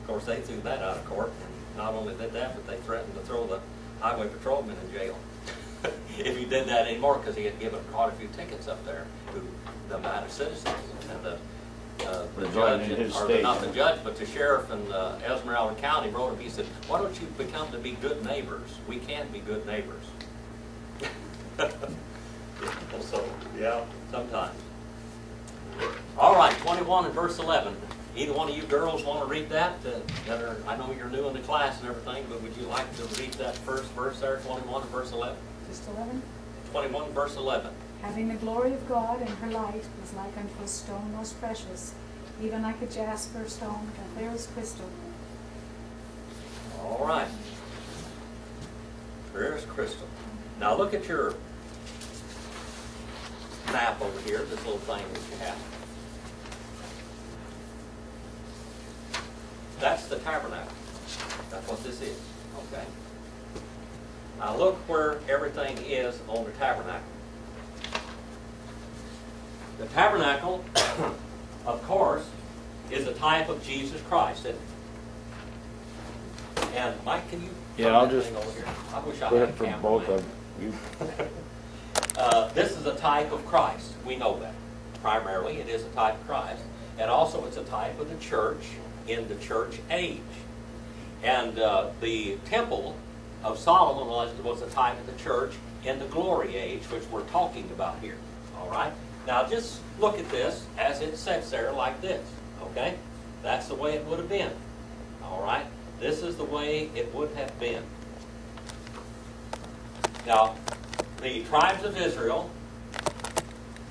course, they threw that out of court, and not only did that, but they threatened to throw the highway patrolman in jail if he did that anymore, because he had given quite a few tickets up there to the Nevada citizens. And the judge, not the judge, but the sheriff in Esmeralda County wrote him. He said, "Why don't you become to be good neighbors? We can be good neighbors." So, yeah, sometimes. All right, 21 and verse 11. Either one of you girls want to read that? I know you're new in the class and everything, but would you like to read that first verse there, 21 and verse 11? Just 11? 21 verse 11. Having the glory of God and her light was like unto a stone most precious, even like a jasper stone, and clear as crystal. All right. Clear as crystal. Now look at your map over here, this little thing that you have. That's the tabernacle. That's what this is. Okay. Now look where everything is on the tabernacle. The tabernacle, of course, is a type of Jesus Christ, isn't it? And Mike, can you? Yeah, I'll just over here? I wish I put had it a for camera, both man. of you. This is a type of Christ. We know that. Primarily, it is a type of Christ. And also, it's a type of the church in the church age. And the temple of Solomon was a type of the church in the glory age, which we're talking about here. All right? Now, just look at this as it sits there like this. Okay? That's the way it would have been. All right? This is the way it would have been. Now, the tribes of Israel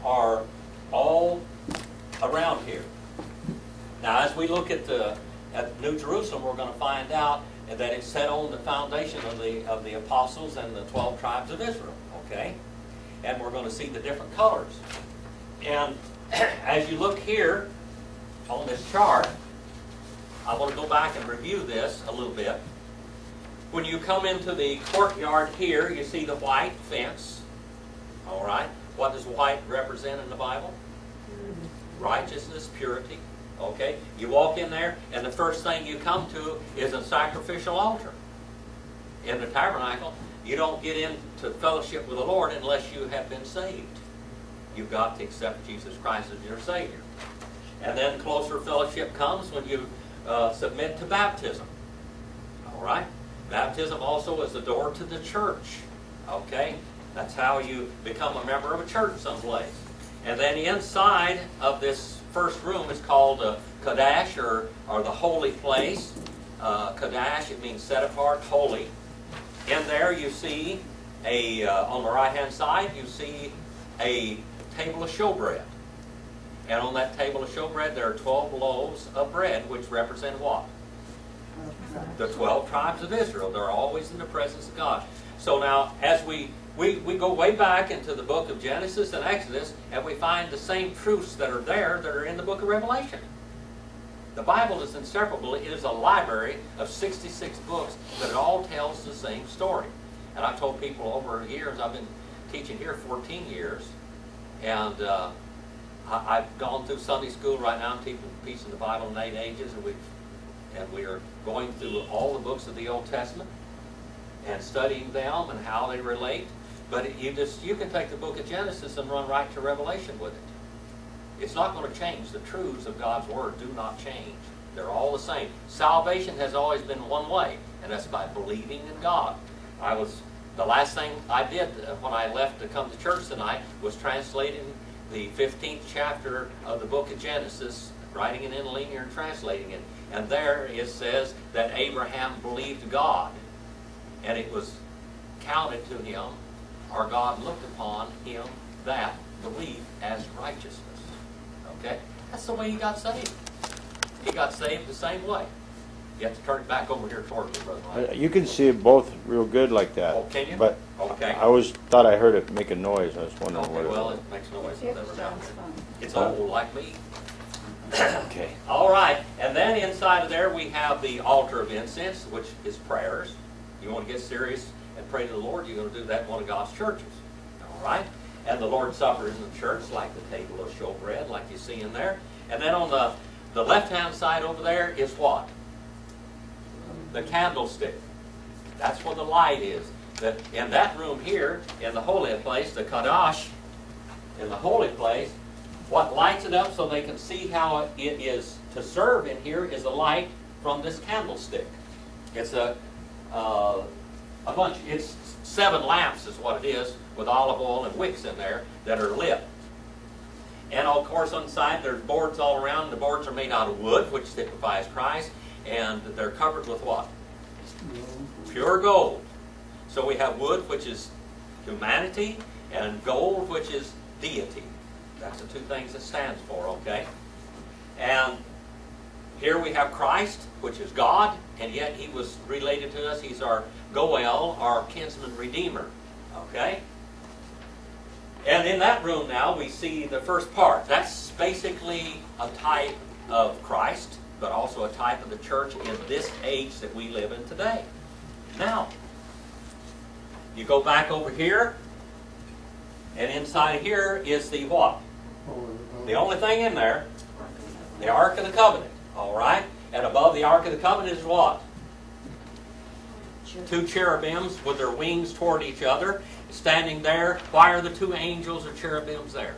are all around here. Now, as we look at New Jerusalem, we're going to find out that it's set on the foundation of the apostles and the 12 tribes of Israel. Okay? And we're going to see the different colors. And as you look here on this chart, I want to go back and review this a little bit. When you come into the courtyard here, you see the white fence. All right. What does white represent in the Bible? Righteousness, purity. Okay. You walk in there, and the first thing you come to is a sacrificial altar. In the tabernacle, you don't get into fellowship with the Lord unless you have been saved. You've got to accept Jesus Christ as your Savior. And then closer fellowship comes when you submit to baptism. All right? Baptism also is the door to the church. Okay? That's how you become a member of a church someplace. And then inside of this first room is called Kodash, or the holy place. Kodash, it means set apart, holy. In there you see on the right-hand side, you see a table of showbread. And on that table of showbread, there are 12 loaves of bread, which represent what? The 12 tribes of Israel. They're always in the presence of God. So now, as we go way back into the book of Genesis and Exodus, and we find the same truths that are there that are in the book of Revelation. The Bible is inseparable. It is a library of 66 books, but it all tells the same story. And I've told people over the years, I've been teaching here 14 years, and I've gone through Sunday school right now. I'm teaching a piece of the Bible in 8 ages, and we are going through all the books of the Old Testament and studying them and how they relate. But you can take the book of Genesis and run right to Revelation with it. It's not going to change. The truths of God's Word do not change. They're all the same. Salvation has always been one way, and that's by believing in God. The last thing I did when I left to come to church tonight was translating the 15th chapter of the book of Genesis, writing it in linear and translating it. And there it says that Abraham believed God, and it was counted to him, or God looked upon him that believed as righteousness. Okay? That's the way he got saved. He got saved the same way. You have to turn it back over here toward me, Brother Mike. You can see it both real good like that. Oh, can you? But okay. I always thought I heard it make a noise. I was wondering what it Well, was. it makes noise. It Never sounds happened. fun. It's old like me. Okay. All right. And then inside of there we have the altar of incense, which is prayers. You want to get serious and pray to the Lord, you're going to do that in one of God's churches. All right? And the Lord's Supper is in the church, like the table of showbread, like you see in there. And then on the left-hand side over there is what? the candlestick. That's where the light is. In that room here, in the holy place, the Kadash, in the holy place, what lights it up so they can see how it is to serve in here is a light from this candlestick. It's a bunch, it's 7 lamps is what it is, with olive oil and wicks in there that are lit. And of course inside there's boards all around. The boards are made out of wood, which typifies Christ, and they're covered with what? Pure gold. So we have wood, which is humanity, and gold, which is deity. That's the 2 things it stands for, okay? And here we have Christ, which is God, and yet He was related to us. He's our Goel, our kinsman redeemer, okay? And in that room now we see the first part. That's basically a type of Christ, but also a type of the church in this age that we live in today. Now, you go back over here, and inside here is the what? The only thing in there, the Ark of the Covenant, all right? And above the Ark of the Covenant is what? 2 cherubims with their wings toward each other, standing there. Why are the 2 angels or cherubims there?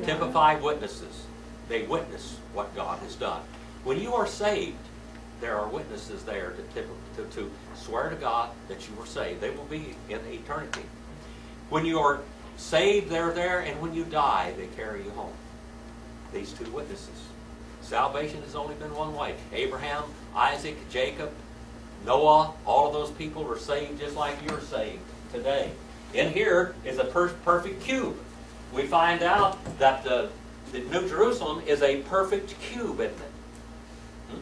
Typify witnesses. They witness what God has done. When you are saved, there are witnesses there to swear to God that you were saved. They will be in eternity. When you are saved, they're there, and when you die, they carry you home. These 2 witnesses. Salvation has only been one way. Abraham, Isaac, Jacob, Noah, all of those people were saved just like you're saved today. In here is a perfect cube. We find out that the New Jerusalem is a perfect cube, isn't it?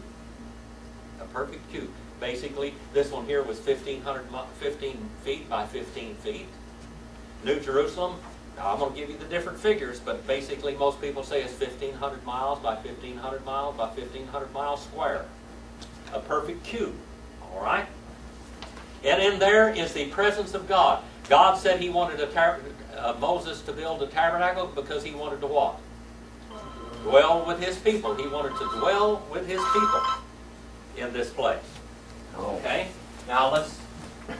A perfect cube. Basically, this one here was 15 feet by 15 feet. New Jerusalem, now I'm going to give you the different figures, but basically most people say it's 1,500 miles by 1,500 miles by 1,500 miles square. A perfect cube. All right? And in there is the presence of God. God said He wanted Moses to build a tabernacle because He wanted to what? Dwell with His people. He wanted to dwell with His people in this place. Okay? Now let's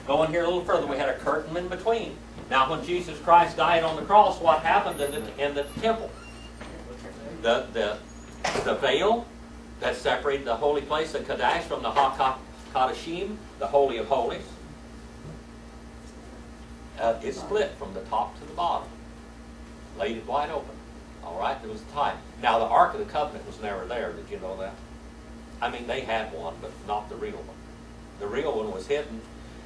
go in here a little further. We had a curtain in between. Now when Jesus Christ died on the cross, what happened in the temple? The veil that separated the holy place, the Kadash, from the Kadashim, the Holy of Holies, it split from the top to the bottom. Laid it wide open. All right, there was a time. Now the Ark of the Covenant was never there. Did you know that? I mean, they had one, but not the real one. The real one was hidden.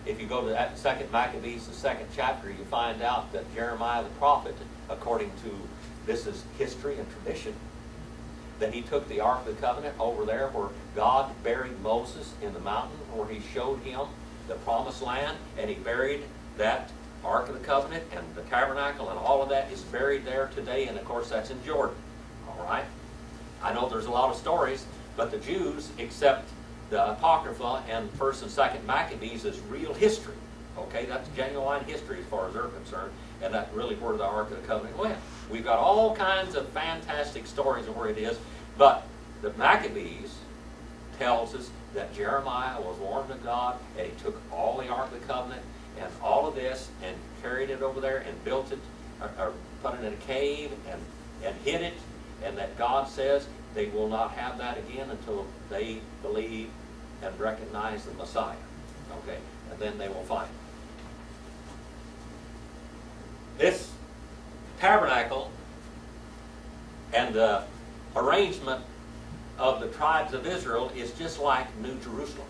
If you go to that 2nd Maccabees, the 2nd chapter, you find out that Jeremiah the prophet, according to, this is history and tradition, that he took the Ark of the Covenant over there where God buried Moses in the mountain, where He showed him the promised land, and He buried that Ark of the Covenant, and the tabernacle and all of that is buried there today, and of course that's in Jordan. All right? I know there's a lot of stories, but the Jews accept the Apocrypha and 1st and 2nd Maccabees as real history. Okay, that's genuine history as far as they're concerned, and that's really where the Ark of the Covenant went. We've got all kinds of fantastic stories of where it is, but the Maccabees tells us that Jeremiah was warned of God, and he took all the Ark of the Covenant and all of this and carried it over there and built it, or put it in a cave and hid it, and that God says they will not have that again until they believe and recognize the Messiah. Okay, and then they will find it. This tabernacle and the arrangement of the tribes of Israel is just like New Jerusalem.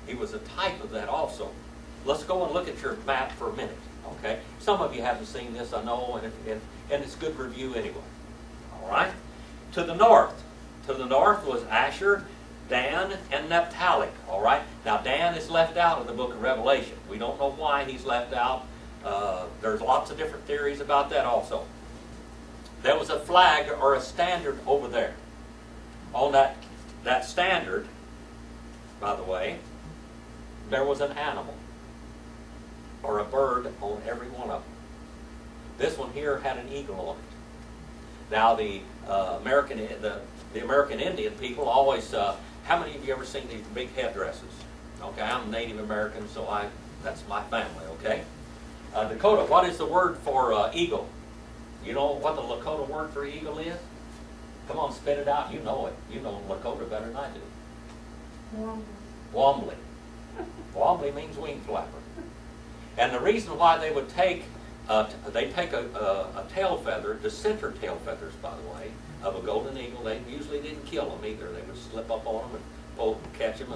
He was a type of that also. Let's go and look at your map for a minute. Okay, some of you haven't seen this, I know, and it's good review anyway. All right. To the north was Asher, Dan, and Naphtali. All right. Now Dan is left out of the book of Revelation. We don't know why he's left out. There's lots of different theories about that also. There was a flag or a standard over there. On that standard, by the way, there was an animal or a bird on every one of them. This one here had an eagle on it. Now the American Indian people always how many of you ever seen these big headdresses? Okay, I'm Native American, so that's my family, okay? Dakota, what is the word for eagle? You know what the Lakota word for eagle is? Come on, spit it out. You know it. You know Lakota better than I do. Wombly. Wombly means wing flapper. And the reason why they would take, they take a tail feather, the center tail feathers, by the way, of a golden eagle. They usually didn't kill them either. They would slip up on them and pull, catch them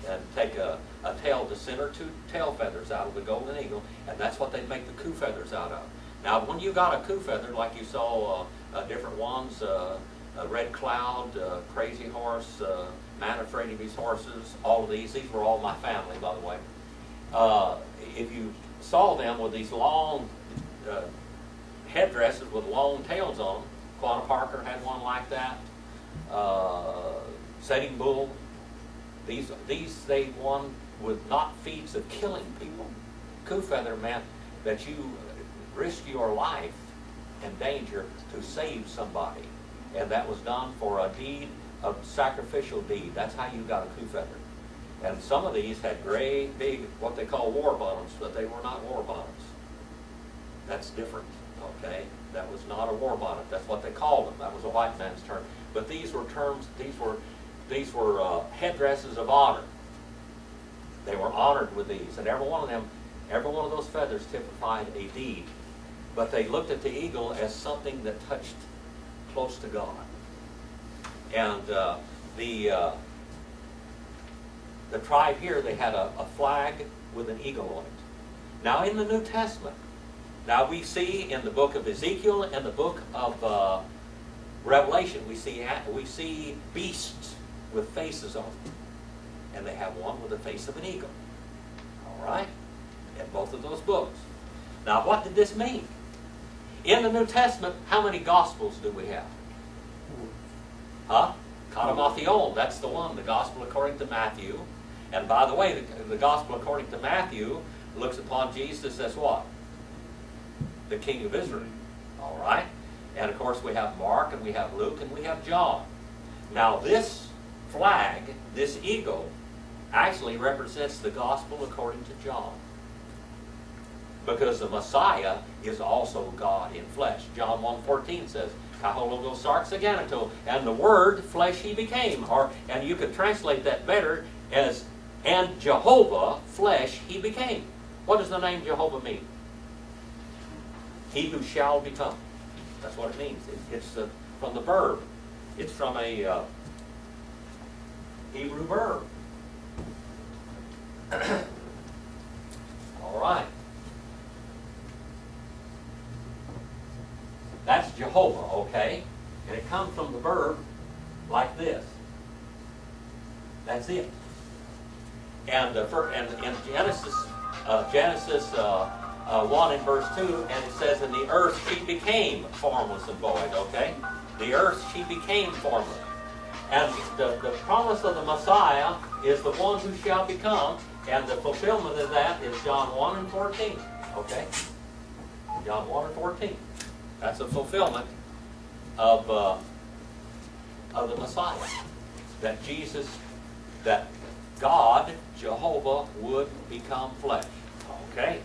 and take a tail, the center two tail feathers out of the golden eagle, and that's what they'd make the coup feathers out of. Now, when you got a coup feather, like you saw different ones, Red Cloud, Crazy Horse, Man Afraid of His Horses, all of these were all my family, by the way. If you saw them with these long headdresses with long tails on them, Quanah Parker had one like that, Setting Bull, these they won with not feats of killing people. Coup feather meant that you risk your life and danger to save somebody. And that was done for a deed, a sacrificial deed. That's how you got a coup feather. And some of these had great big, what they call war bottoms, but they were not war bottoms. That's different, okay? That was not a war bonnet. That's what they called them. That was a white man's term. But these were terms, these were headdresses of honor. They were honored with these. And every one of them, every one of those feathers typified a deed. But they looked at the eagle as something that touched close to God. And the tribe here, they had a flag with an eagle on it. Now in the New Testament, now we see in the book of Ezekiel and the book of Revelation, we see beasts with faces on them. And they have one with the face of an eagle. All right? In both of those books. Now what did this mean? In the New Testament, how many Gospels do we have? Huh? Katamathion, that's the one, the Gospel according to Matthew. And by the way, the Gospel according to Matthew looks upon Jesus as what? The King of Israel. All right? And of course we have Mark, and we have Luke, and we have John. Now this flag, this eagle, actually represents the Gospel according to John. Because the Messiah is also God in flesh. John 1:14 says, Kahologos sarxaganato, and the Word flesh he became. And you could translate that better as, and Jehovah flesh he became. What does the name Jehovah mean? He who shall become. That's what it means. It's from the verb. It's from a Hebrew verb. All right. That's Jehovah, okay? And it comes from the verb like this. That's it. And in Genesis 1 and verse 2, and it says, "In the earth she became formless and void," okay? The earth she became formless. And the promise of the Messiah is the one who shall become, and the fulfillment of that is John 1 and 14, okay? John 1 and 14. That's a fulfillment of the Messiah. That Jesus, that God, Jehovah, would become flesh. Okay?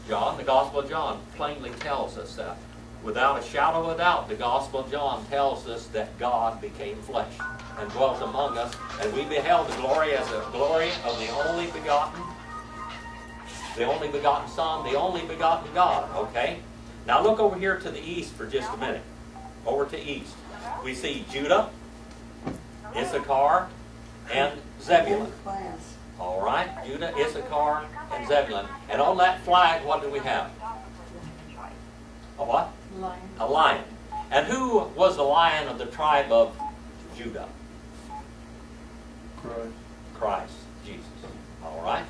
John, the Gospel of John, plainly tells us that. Without a shadow of a doubt, the Gospel of John tells us that God became flesh and dwelt among us, and we beheld the glory as the glory of the only begotten Son, the only begotten God. Okay? Now look over here to the east for just a minute. Over to east. We see Judah, Issachar, and Zebulun. All right? Judah, Issachar, and Zebulun. And on that flag, what do we have? A what? Lion. A lion. And who was the lion of the tribe of Judah? Christ, Jesus. All right?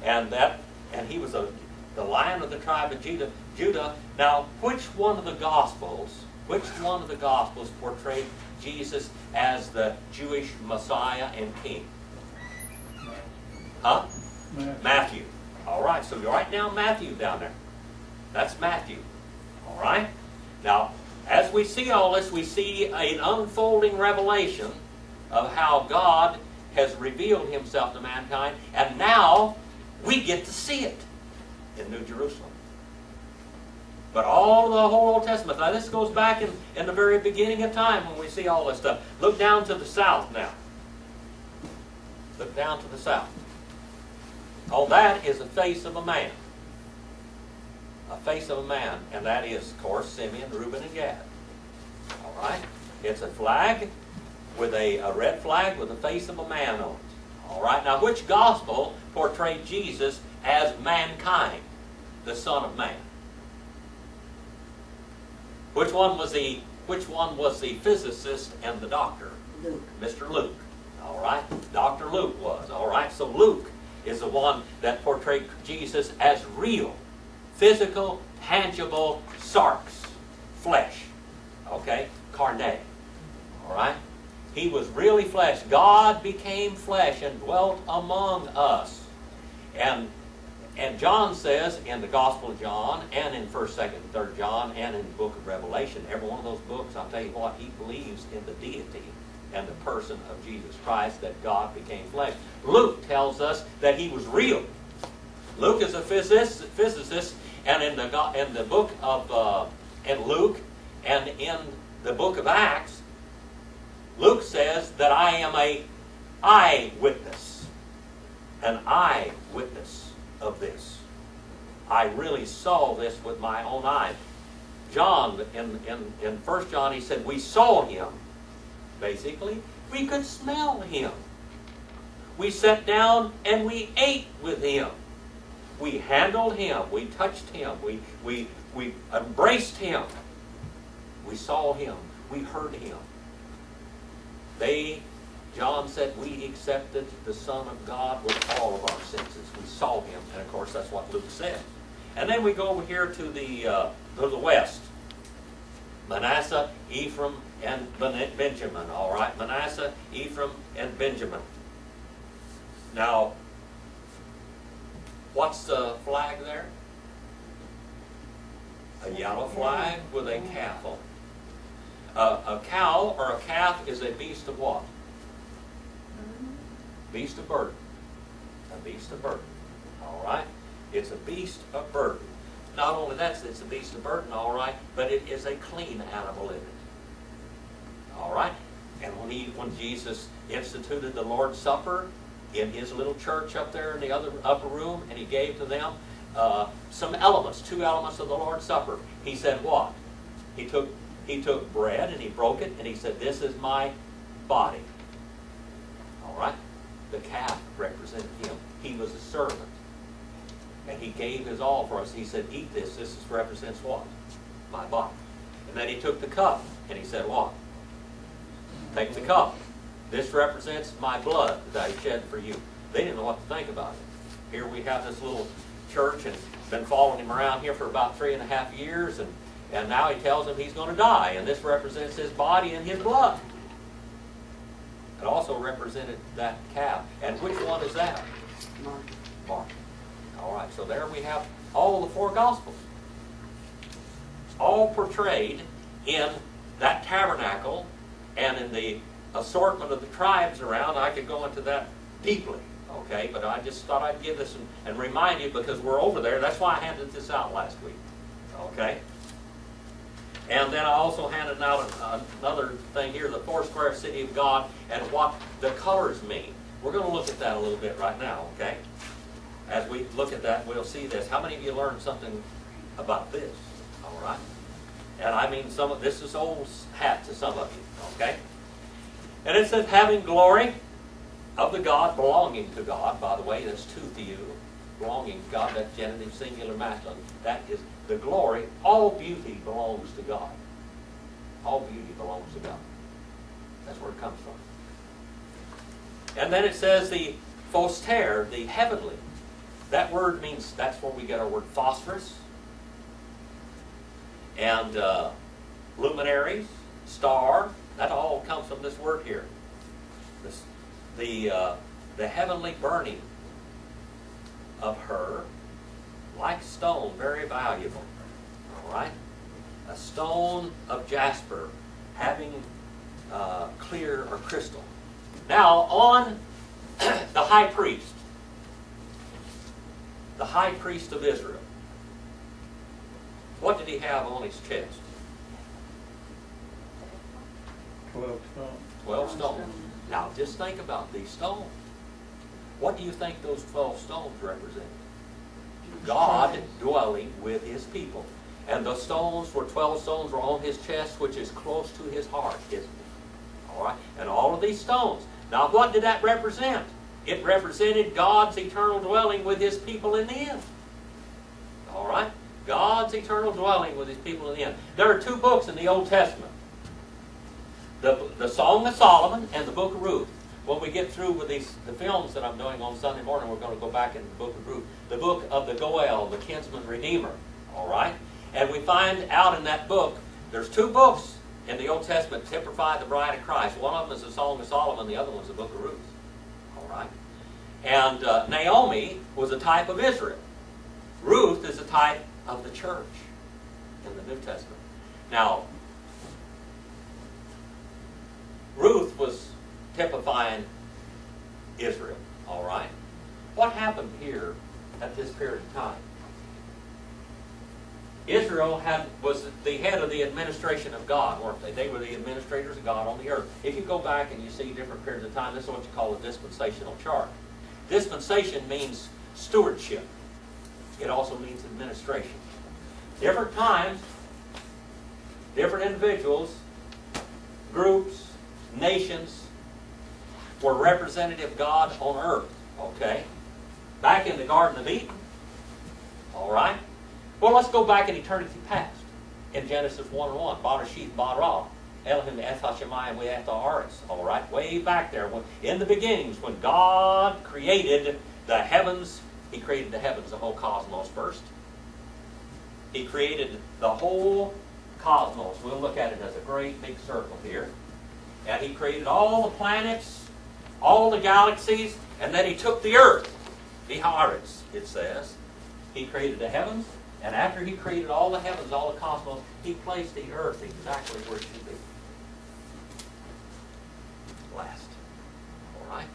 And he was the lion of the tribe of Judah. Now, which one of the Gospels portrayed Jesus as the Jewish Messiah and King? Huh? Matthew. All right, so you write down Matthew down there. That's Matthew. All right? Now, as we see all this, we see an unfolding revelation of how God has revealed himself to mankind, and now we get to see it in New Jerusalem. But all the whole Old Testament, now this goes back in the very beginning of time when we see all this stuff. Look down to the south now. Look down to the south. Oh, that is the face of a man. A face of a man. And that is, of course, Simeon, Reuben, and Gad. All right? It's a flag with a red flag with the face of a man on it. All right? Now, which gospel portrayed Jesus as mankind, the Son of Man? Which one was the physicist and the doctor? Luke. Mr. Luke. All right? Dr. Luke was. All right? So Luke is the one that portrayed Jesus as real, physical, tangible sarx, flesh. Okay? Carne. All right? He was really flesh. God became flesh and dwelt among us. And John says in the Gospel of John and in 1st, 2nd, and 3rd John and in the book of Revelation, every one of those books, I'll tell you what, he believes in the deity and the person of Jesus Christ, that God became flesh. Luke tells us that he was real. Luke is a physicist, and in the book of in Luke and in the book of Acts, Luke says that I am an eyewitness. An eyewitness of this. I really saw this with my own eyes. John, in 1 John, he said, we saw him. Basically, we could smell him. We sat down and we ate with him. We handled him. We touched him. We embraced him. We saw him. We heard him. John said, we accepted the Son of God with all of our senses. We saw him. And of course, that's what Luke said. And then we go over here to the west. Manasseh, Ephraim, and Benjamin. All right, Manasseh, Ephraim, and Benjamin. Now, what's the flag there? A yellow flag with a calf on it. A cow or a calf is a beast of what? Beast of burden. A beast of burden. All right? It's a beast of burden. Not only that, it's a beast of burden, all right, but it is a clean animal in it. All right? And when Jesus instituted the Lord's Supper in his little church up there in the upper room, and he gave to them some elements, 2 elements of the Lord's Supper, he said what? He took bread and he broke it and he said, this is my body. All right? The calf represented him. He was a servant. And he gave his all for us. He said, eat this. This represents what? My body. And then he took the cup and he said what? Take the cup. This represents my blood that I shed for you. They didn't know what to think about it. Here we have this little church and been following him around here for about 3.5 years, and now he tells them he's going to die, and this represents his body and his blood. It also represented that calf. And which one is that? Mark. Mark. All right, so there we have all the 4 Gospels. All portrayed in that tabernacle and in the assortment of the tribes around. I could go into that deeply, okay? But I just thought I'd give this and remind you because we're over there. That's why I handed this out last week, okay? And then I also handed out another thing here, the 4-square city of God and what the colors mean. We're going to look at that a little bit right now, okay? As we look at that, we'll see this. How many of you learned something about this? All right? And I mean, this is old hat to some of you, okay? And it says, having glory of the God, belonging to God. By the way, that's 2 theou. Belonging to God, that's genitive, singular, masculine. That is the glory. All beauty belongs to God. All beauty belongs to God. That's where it comes from. And then it says the phoster, the heavenly. That word means, that's where we get our word phosphorus. And luminaries, star, that all comes from this word here. The heavenly burning of her, like stone, very valuable. All right? A stone of jasper, having clear or crystal. Now, on the high priest of Israel, what did he have on his chest? 12 stones. 12 stones. Now, just think about these stones. What do you think those 12 stones represent? God dwelling with his people. And the stones were 12 stones were on his chest, which is close to his heart, isn't it? All right? And all of these stones. Now, what did that represent? It represented God's eternal dwelling with his people in the end. All right? God's eternal dwelling with his people in the end. There are two books in the Old Testament. The Song of Solomon and the Book of Ruth. When we get through with the films that I'm doing on Sunday morning, we're going to go back in the Book of Ruth. The book of the Goel, the kinsman redeemer. All right? And we find out in that book, there's two books in the Old Testament that typify the bride of Christ. One of them is the Song of Solomon, the other one's the Book of Ruth. All right? And Naomi was a type of Israel. Ruth is a type of the church in the New Testament. Now, Ruth was typifying Israel. All right? What happened here at this period of time? Israel was the head of the administration of God, weren't they? They were the administrators of God on the earth. If you go back and you see different periods of time, this is what you call a dispensational chart. Dispensation means stewardship. It also means administration. Different times, different individuals, groups, nations were representative of God on earth. Okay? Back in the Garden of Eden. All right? Well, let's go back in eternity past. In Genesis 1:1, Barashith bara, Elohim et Hashemayim ve'et haaretz. All right, way back there, in the beginnings, when God created the heavens, he created the heavens, the whole cosmos first. He created the whole cosmos. We'll look at it as a great big circle here. And he created all the planets, all the galaxies, and then he took the earth, the haaretz, it says. He created the heavens. And after he created all the heavens, all the cosmos, he placed the earth exactly where it should be. Last. All right?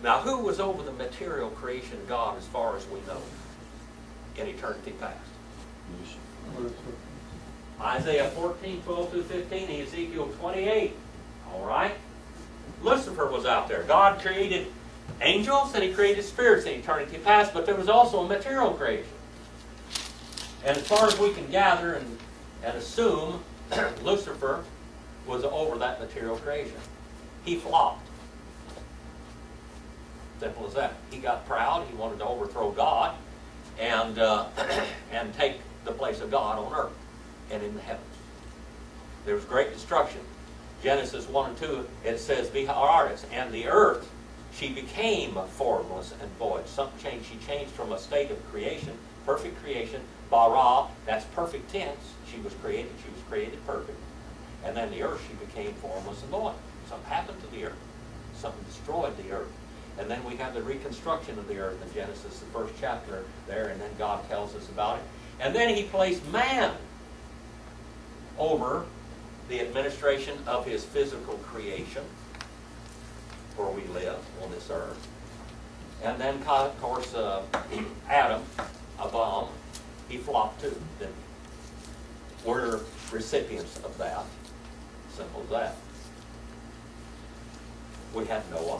Now, who was over the material creation of God as far as we know in eternity past? Isaiah 14:12-15, Ezekiel 28. All right? Lucifer was out there. God created angels and he created spirits in eternity past, but there was also a material creation. And as far as we can gather and assume, Lucifer was over that material creation. He flopped. Simple as that. He got proud. He wanted to overthrow God and take the place of God on earth and in the heavens. There was great destruction. Genesis 1 and 2, it says, Viharetz, and the earth, she became formless and void. Something changed. She changed from a state of creation, perfect creation, bara, that's perfect tense. She was created perfect. And then the earth, she became formless and void. Something happened to the earth. Something destroyed the earth. And then we have the reconstruction of the earth in Genesis, the first chapter there, and then God tells us about it. And then he placed man over the administration of his physical creation, where we live on this earth. And then, of course, Adam, Abam, he flopped too. Then we're recipients of that. Simple as that. We have Noah.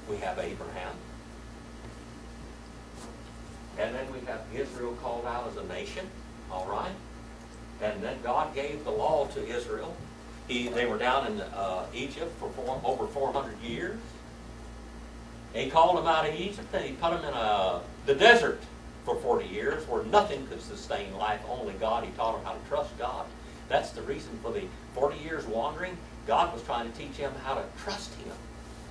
We have Abraham. And then we have Israel called out as a nation. All right? And then God gave the law to Israel. They were down in Egypt for over 400 years. He called them out of Egypt and he put them in the desert for 40 years where nothing could sustain life, only God. He taught them how to trust God. That's the reason for the 40 years wandering. God was trying to teach them how to trust him.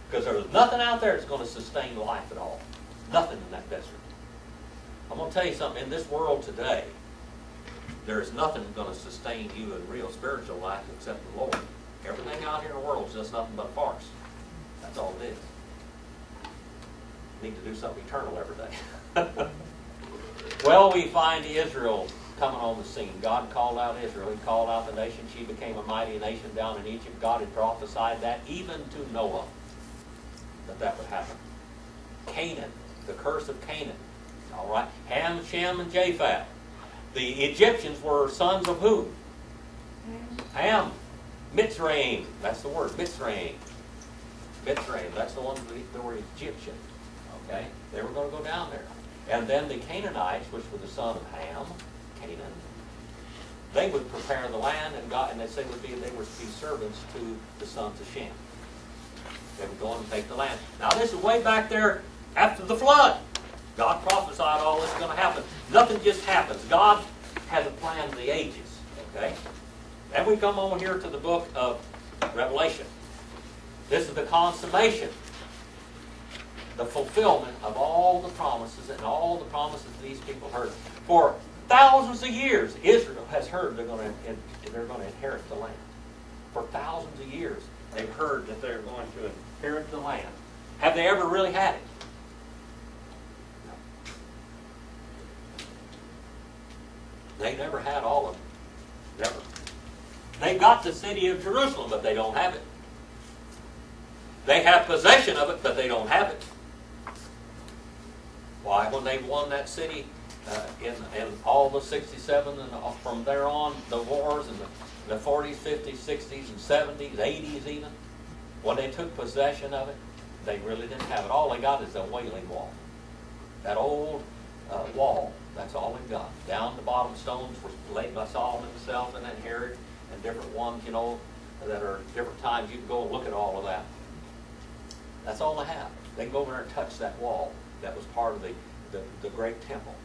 Because there was nothing out there that's going to sustain life at all. Nothing in that desert. I'm going to tell you something. In this world today, there is nothing going to sustain you in real spiritual life except the Lord. Everything out here in the world is just nothing but farce. That's all it is. You need to do something eternal every day. Well, we find Israel coming on the scene. God called out Israel. He called out the nation. She became a mighty nation down in Egypt. God had prophesied that even to Noah, that would happen. Canaan, the curse of Canaan. All right. Ham, Shem, and Japheth. The Egyptians were sons of who? Ham. Mitzrayim. That's the word. Mitzrayim. Mitzrayim. That's the ones that were Egyptian. Okay. They were going to go down there. And then the Canaanites, which were the son of Ham, Canaan, they would prepare the land, and God, and they would be servants to the sons of Shem. They would go and take the land. Now this is way back there after the flood. God prophesied all this is going to happen. Nothing just happens. God has a plan of the ages. Okay? Then we come over here to the book of Revelation. This is the consummation, the fulfillment of all the promises and all the promises these people heard. For thousands of years, Israel has heard they're going to inherit the land. For thousands of years, they've heard that they're going to inherit the land. Have they ever really had it? No. They never had all of it. Never. They got the city of Jerusalem, but they don't have it. They have possession of it, but they don't have it. Why? When they won that city in all the 67 and from there on, the wars in the 40s, 50s, 60s, and 70s, 80s even, when they took possession of it, they really didn't have it. All they got is the Wailing Wall. That old wall, that's all they got. Down the bottom stones were laid by Solomon himself and then Herod and different ones, you know, that are different times. You can go and look at all of that. That's all they have. They can go over there and touch that wall. That was part of the great temple.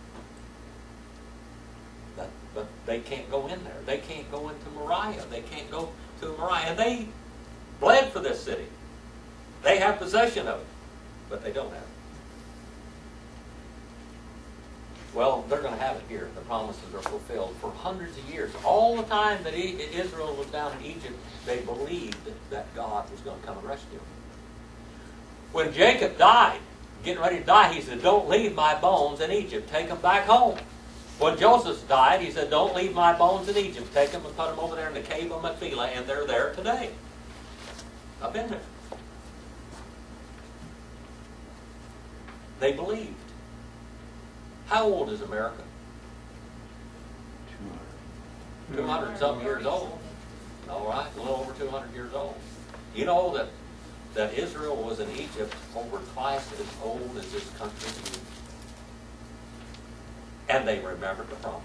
But they can't go in there. They can't go into Moriah. They can't go to Moriah. And they bled for this city. They have possession of it, but they don't have it. Well, they're going to have it here. The promises are fulfilled for hundreds of years. All the time that Israel was down in Egypt, they believed that God was going to come and rescue them. When Jacob died, getting ready to die, he said, "Don't leave my bones in Egypt. Take them back home." When Joseph died, he said, "Don't leave my bones in Egypt. Take them and put them over there in the cave of Machpelah," and they're there today. I've been there. They believed. How old is America? 200 something years old. All right, a little over 200 years old. You know that Israel was in Egypt over twice as old as this country is. And they remembered the promise.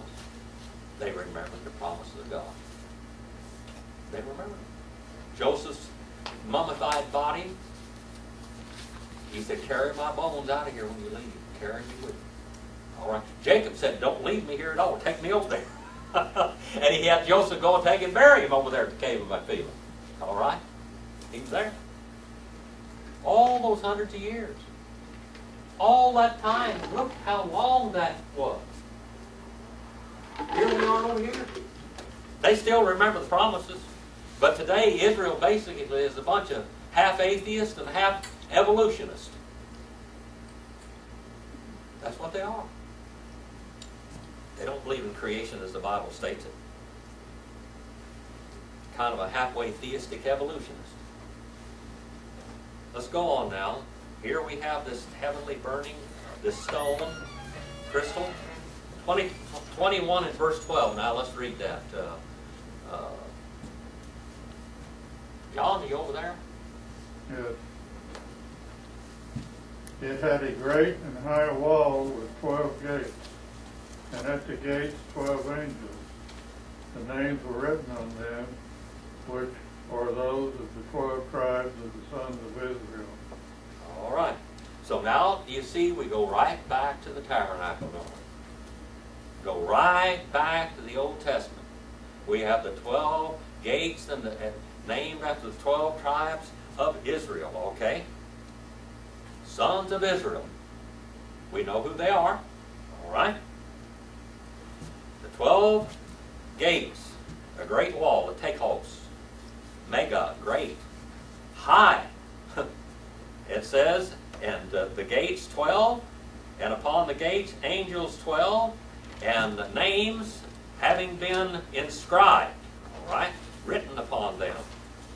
They remembered the promises of God. They remembered. Joseph's mummified body, he said, "Carry my bones out of here when you leave. Carry me with you." All right. Jacob said, "Don't leave me here at all. Take me over there." And he had Joseph go and take and bury him over there at the cave of Machpelah. All right. He was there. All those hundreds of years. All that time. Look how long that was. Here we are over here. They still remember the promises. But today, Israel basically is a bunch of half atheists and half evolutionists. That's what they are. They don't believe in creation as the Bible states it. Kind of a halfway theistic evolutionist. Let's go on now. Here we have this heavenly burning, this stone, crystal. 21 and verse 12. Now let's read that. John, are you over there? Yes. It had a great and high wall with 12 gates, and at the gates 12 angels. The names were written on them, which are those of the 12 tribes of the sons of Israel. All right. So now, you see, we go right back to the tabernacle, don't we? Go right back to the Old Testament. We have the 12 gates and named after the 12 tribes of Israel, okay? Sons of Israel. We know who they are, all right? The 12 gates, a great wall, the Tekos, mega, great, high. It says, and the gates 12, and upon the gates angels 12, and the names having been inscribed, all right, written upon them,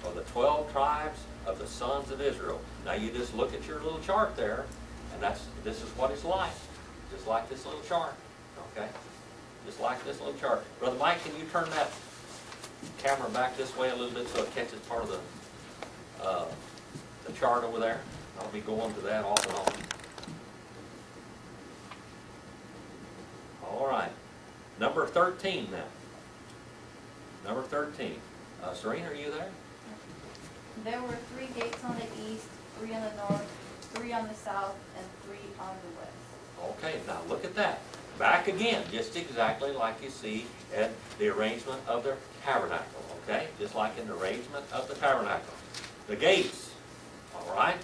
are the 12 tribes of the sons of Israel. Now you just look at your little chart there, and this is what it's like. Just like this little chart, okay? Just like this little chart. Brother Mike, can you turn that camera back this way a little bit so it catches part of the chart over there? I'll be going to that off and on. All right. Number 13 now. Number 13. Serena, are you there? There were 3 gates on the east, 3 on the north, 3 on the south, and 3 on the west. Okay, now look at that. Back again, just exactly like you see at the arrangement of the tabernacle, okay? Just like in the arrangement of the tabernacle. The gates, all right?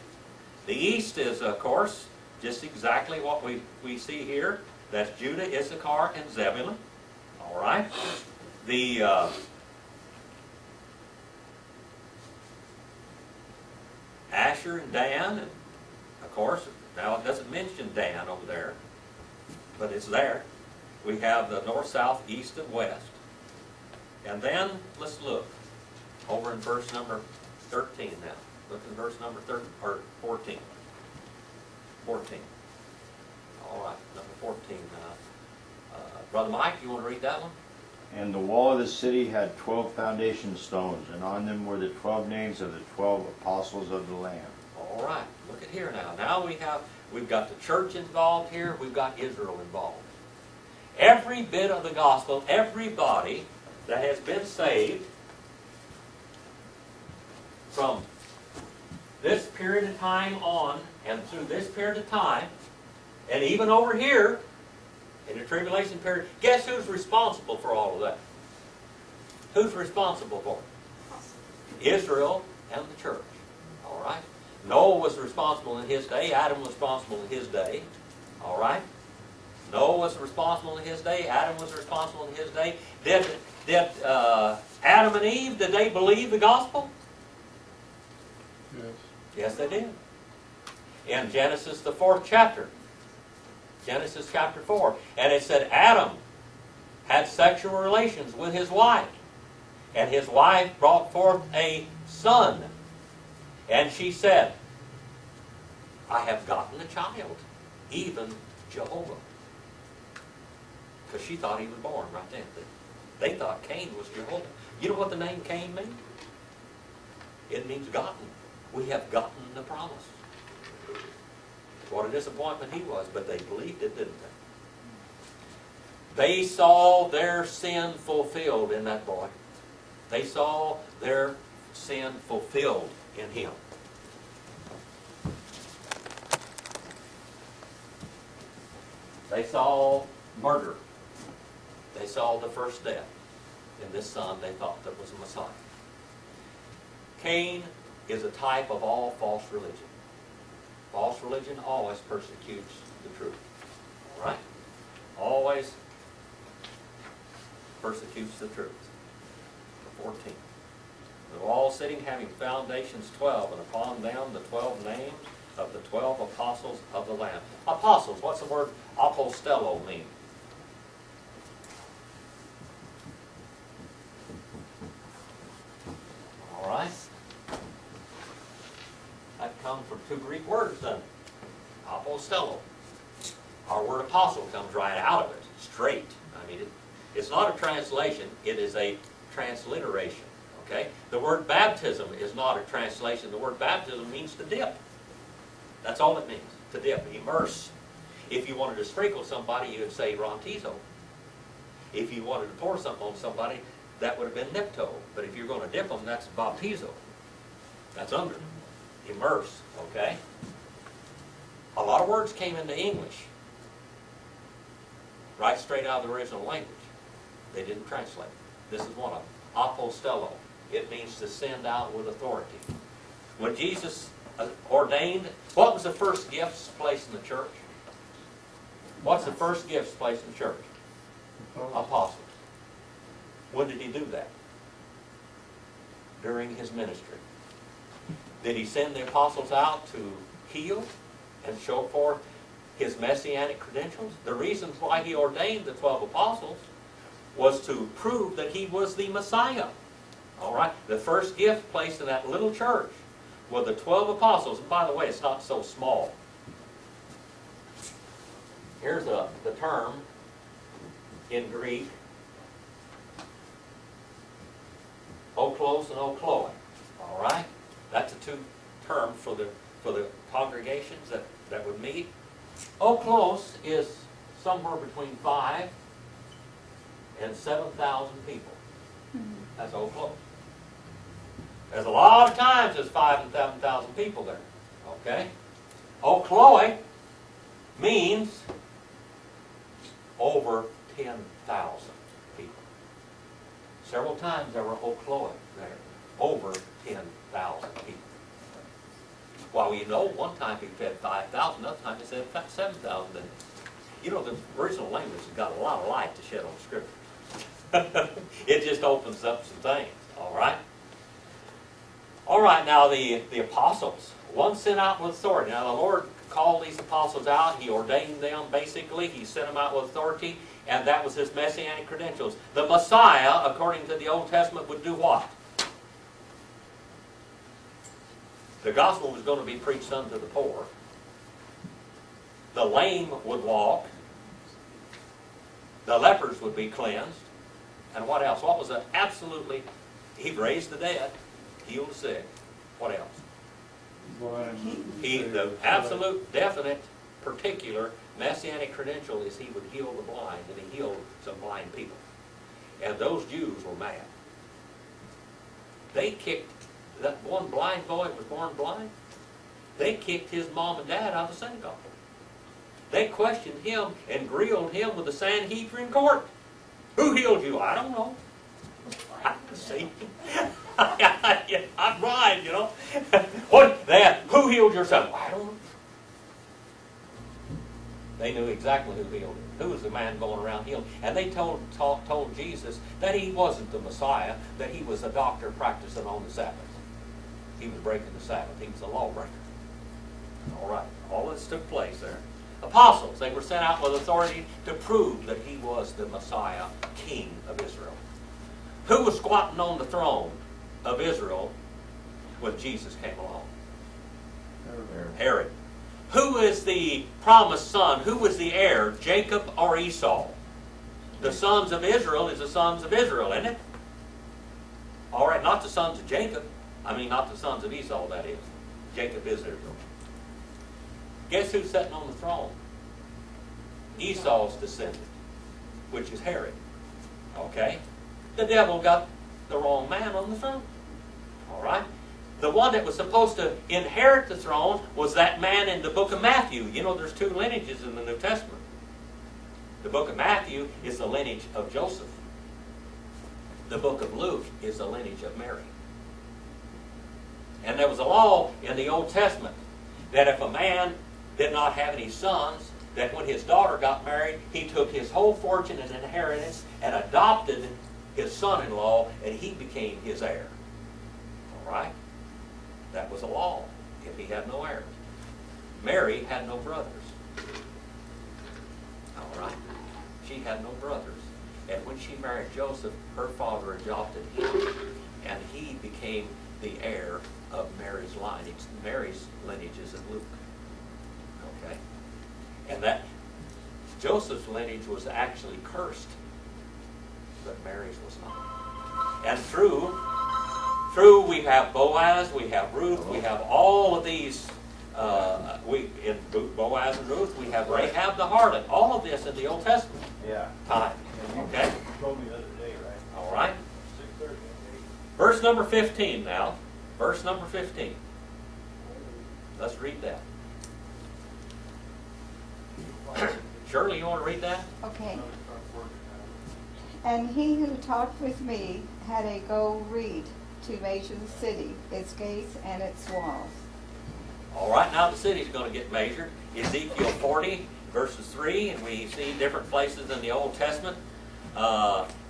The east is, of course, just exactly what we see here. That's Judah, Issachar, and Zebulun, all right? The Asher and Dan, and of course, now it doesn't mention Dan over there, but it's there. We have the north, south, east, and west. And then, let's look over in verse number 13 now. Look in verse number 14. 14. All right, number 14. Brother Mike, you want to read that one? And the wall of the city had 12 foundation stones, and on them were the 12 names of the 12 apostles of the Lamb. All right, look at here now. Now we've got the church involved here. We've got Israel involved. Every bit of the gospel, everybody that has been saved from this period of time on and through this period of time, and even over here in the tribulation period, guess who's responsible for all of that? Who's responsible for it? Israel and the church. All right? Noah was responsible in his day. Adam was responsible in his day. All right? Noah was responsible in his day. Adam was responsible in his day. Did Adam and Eve, did they believe the gospel? Yes. Yes, they did. In Genesis, the 4th chapter. Genesis chapter 4. And it said Adam had sexual relations with his wife. And his wife brought forth a son. And she said, I have gotten a child, even Jehovah. Because she thought he was born right then. They thought Cain was Jehovah. You know what the name Cain means? It means gotten. We have gotten the promise. What a disappointment he was, but they believed it, didn't they? They saw their sin fulfilled in that boy. They saw their sin fulfilled in him. They saw murder. They saw the first death in this son they thought that was a Messiah. Cain is a type of all false religion. False religion always persecutes the truth. All right? Always persecutes the truth. 14. The wall sitting having foundations 12, and upon them the 12 names of the 12 apostles of the Lamb. Apostles, what's the word apostello mean? All right? That comes from 2 Greek words, doesn't it? Apostello. Our word apostle comes right out of it, straight. I mean, it's not a translation, it is a transliteration. Okay? The word baptism is not a translation. The word baptism means to dip. That's all it means, to dip, immerse. If you wanted to sprinkle somebody, you would say rantizo. If you wanted to pour something on somebody, that would have been nipto. But if you're going to dip them, that's baptizo. That's under them. Immerse, okay? A lot of words came into English right straight out of the original language. They didn't translate. This is one of them. Apostello. It means to send out with authority. When Jesus ordained, what was the first gifts placed in the church? What's the first gifts placed in the church? Apostles. When did he do that? During his ministry. Did he send the apostles out to heal and show forth his messianic credentials? The reason why he ordained the 12 apostles was to prove that he was the Messiah. All right? The first gift placed in that little church were the 12 apostles. And by the way, it's not so small. Here's the term in Greek, oklos and okloe. All right? That's the two terms for the congregations that would meet. Oklos is somewhere between 5 and 7,000 people. That's oklos. There's a lot of times there's 5,000 and 7,000 people there. Okay? Okloe means over 10,000 people. Several times there were okloe there. Over 10,000 people. Well, you know, one time he fed 5,000, another time he said 7,000. You know, the original language has got a lot of light to shed on Scripture. It just opens up some things, all right? All right, now the apostles, one sent out with authority. Now the Lord called these apostles out. He ordained them, basically. He sent them out with authority, and that was his messianic credentials. The Messiah, according to the Old Testament, would do what? The gospel was going to be preached unto the poor. The lame would walk. The lepers would be cleansed. And what else? What was it? Absolutely, he raised the dead, healed the sick. What else? The absolute, definite, particular messianic credential is he would heal the blind, and he healed some blind people. And those Jews were mad. They kicked that one blind boy was born blind. They kicked his mom and dad out of the synagogue. They questioned him and grilled him with the Sanhedrin court. Who healed you? I don't know. See? I'm right, you know. What? Who healed your son? I don't know. They knew exactly who healed him. Who was the man going around healing? And they told Jesus that he wasn't the Messiah, that he was a doctor practicing on the Sabbath. He was breaking the Sabbath. He was a lawbreaker. All right. All this took place there. Apostles, they were sent out with authority to prove that he was the Messiah, King of Israel. Who was squatting on the throne of Israel when Jesus came along? Herod. Who is the promised son? Who was the heir, Jacob or Esau? The sons of Israel is the sons of Israel, isn't it? All right, not the sons of Jacob. I mean, not the sons of Esau, that is. Jacob is Israel. Guess who's sitting on the throne? Esau's descendant, which is Herod. Okay? The devil got the wrong man on the throne. All right? The one that was supposed to inherit the throne was that man in the book of Matthew. You know, there's two lineages in the New Testament. The book of Matthew is the lineage of Joseph. The book of Luke is the lineage of Mary. And there was a law in the Old Testament that if a man did not have any sons, that when his daughter got married, he took his whole fortune and inheritance and adopted his son-in-law, and he became his heir. All right? That was a law if he had no heirs. Mary had no brothers. All right? She had no brothers. And when she married Joseph, her father adopted him, and he became the heir of Mary's lineage. Mary's lineage is in Luke. Okay? And that Joseph's lineage was actually cursed, but Mary's was not. And through we have Boaz, we have Ruth, we have all of these. In Boaz and Ruth, we have Rahab the harlot. All of this in the Old Testament time. Okay? You told me the other day, right? All right. 6:30. Verse number 15 now. Verse number 15. Let's read that. Shirley, you want to read that? Okay. And he who talked with me had a gold reed to measure the city, its gates and its walls. All right, now the city's going to get measured. Ezekiel 40, verses 3, and we see different places in the Old Testament.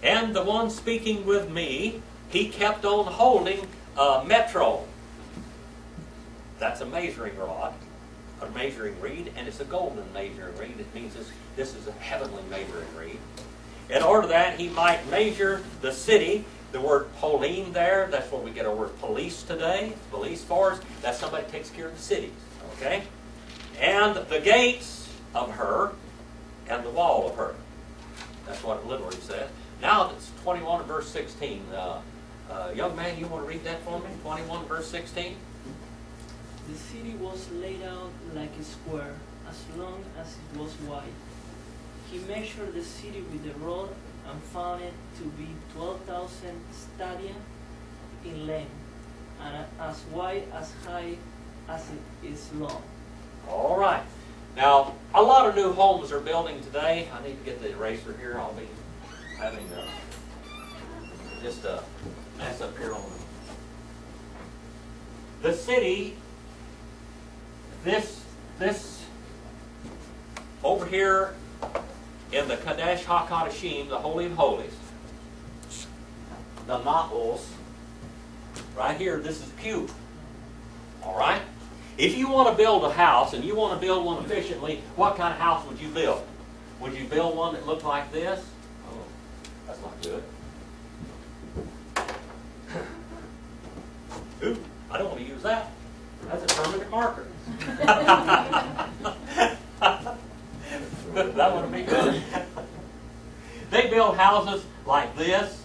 And the one speaking with me, he kept on holding a metro. That's a measuring rod, a measuring reed, and it's a golden measuring reed. It means this is a heavenly measuring reed. In order to that, he might measure the city. The word Polim there, that's where we get our word police today. Police force, that's somebody who takes care of the cities. Okay? And the gates of her and the wall of her. That's what it literally says. Now it's 21 and verse 16. Young man, you want to read that for me? 21 verse 16? The city was laid out like a square, as long as it was wide. He measured the city with the rod and found it to be 12,000 stadia in length, and as wide as high as it is long. All right. Now, a lot of new homes are building today. I need to get the eraser here. I'll be having just a mess up here on the city. This over here in the Kadesh HaKadashim, the Holy of Holies, the Na'os, right here, this is cube. All right? If you want to build a house and you want to build one efficiently, what kind of house would you build? Would you build one that looked like this? Oh, that's not good. Ooh, I don't want to use that. That's a permanent marker. That wouldn't be good. They build houses like this.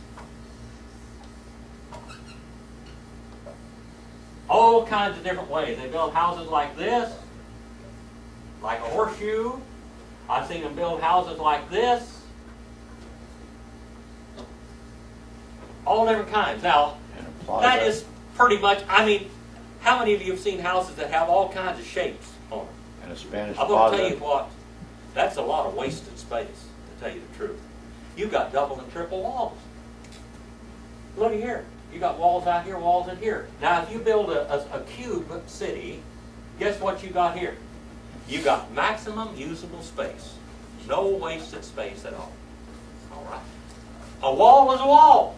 All kinds of different ways. They build houses like this, like a horseshoe. I've seen them build houses like this. All different kinds. Now, And a plaza. that is pretty much, I mean, how many of you have seen houses that have all kinds of shapes on them? And a Spanish I'm going to tell plaza. you what, that's a lot of wasted space, to tell you the truth. You've got double and triple walls. Look here. You got walls out here, walls in here. Now, if you build a cube city, guess what you got here? You got maximum usable space. No wasted space at all. All right. A wall is a wall.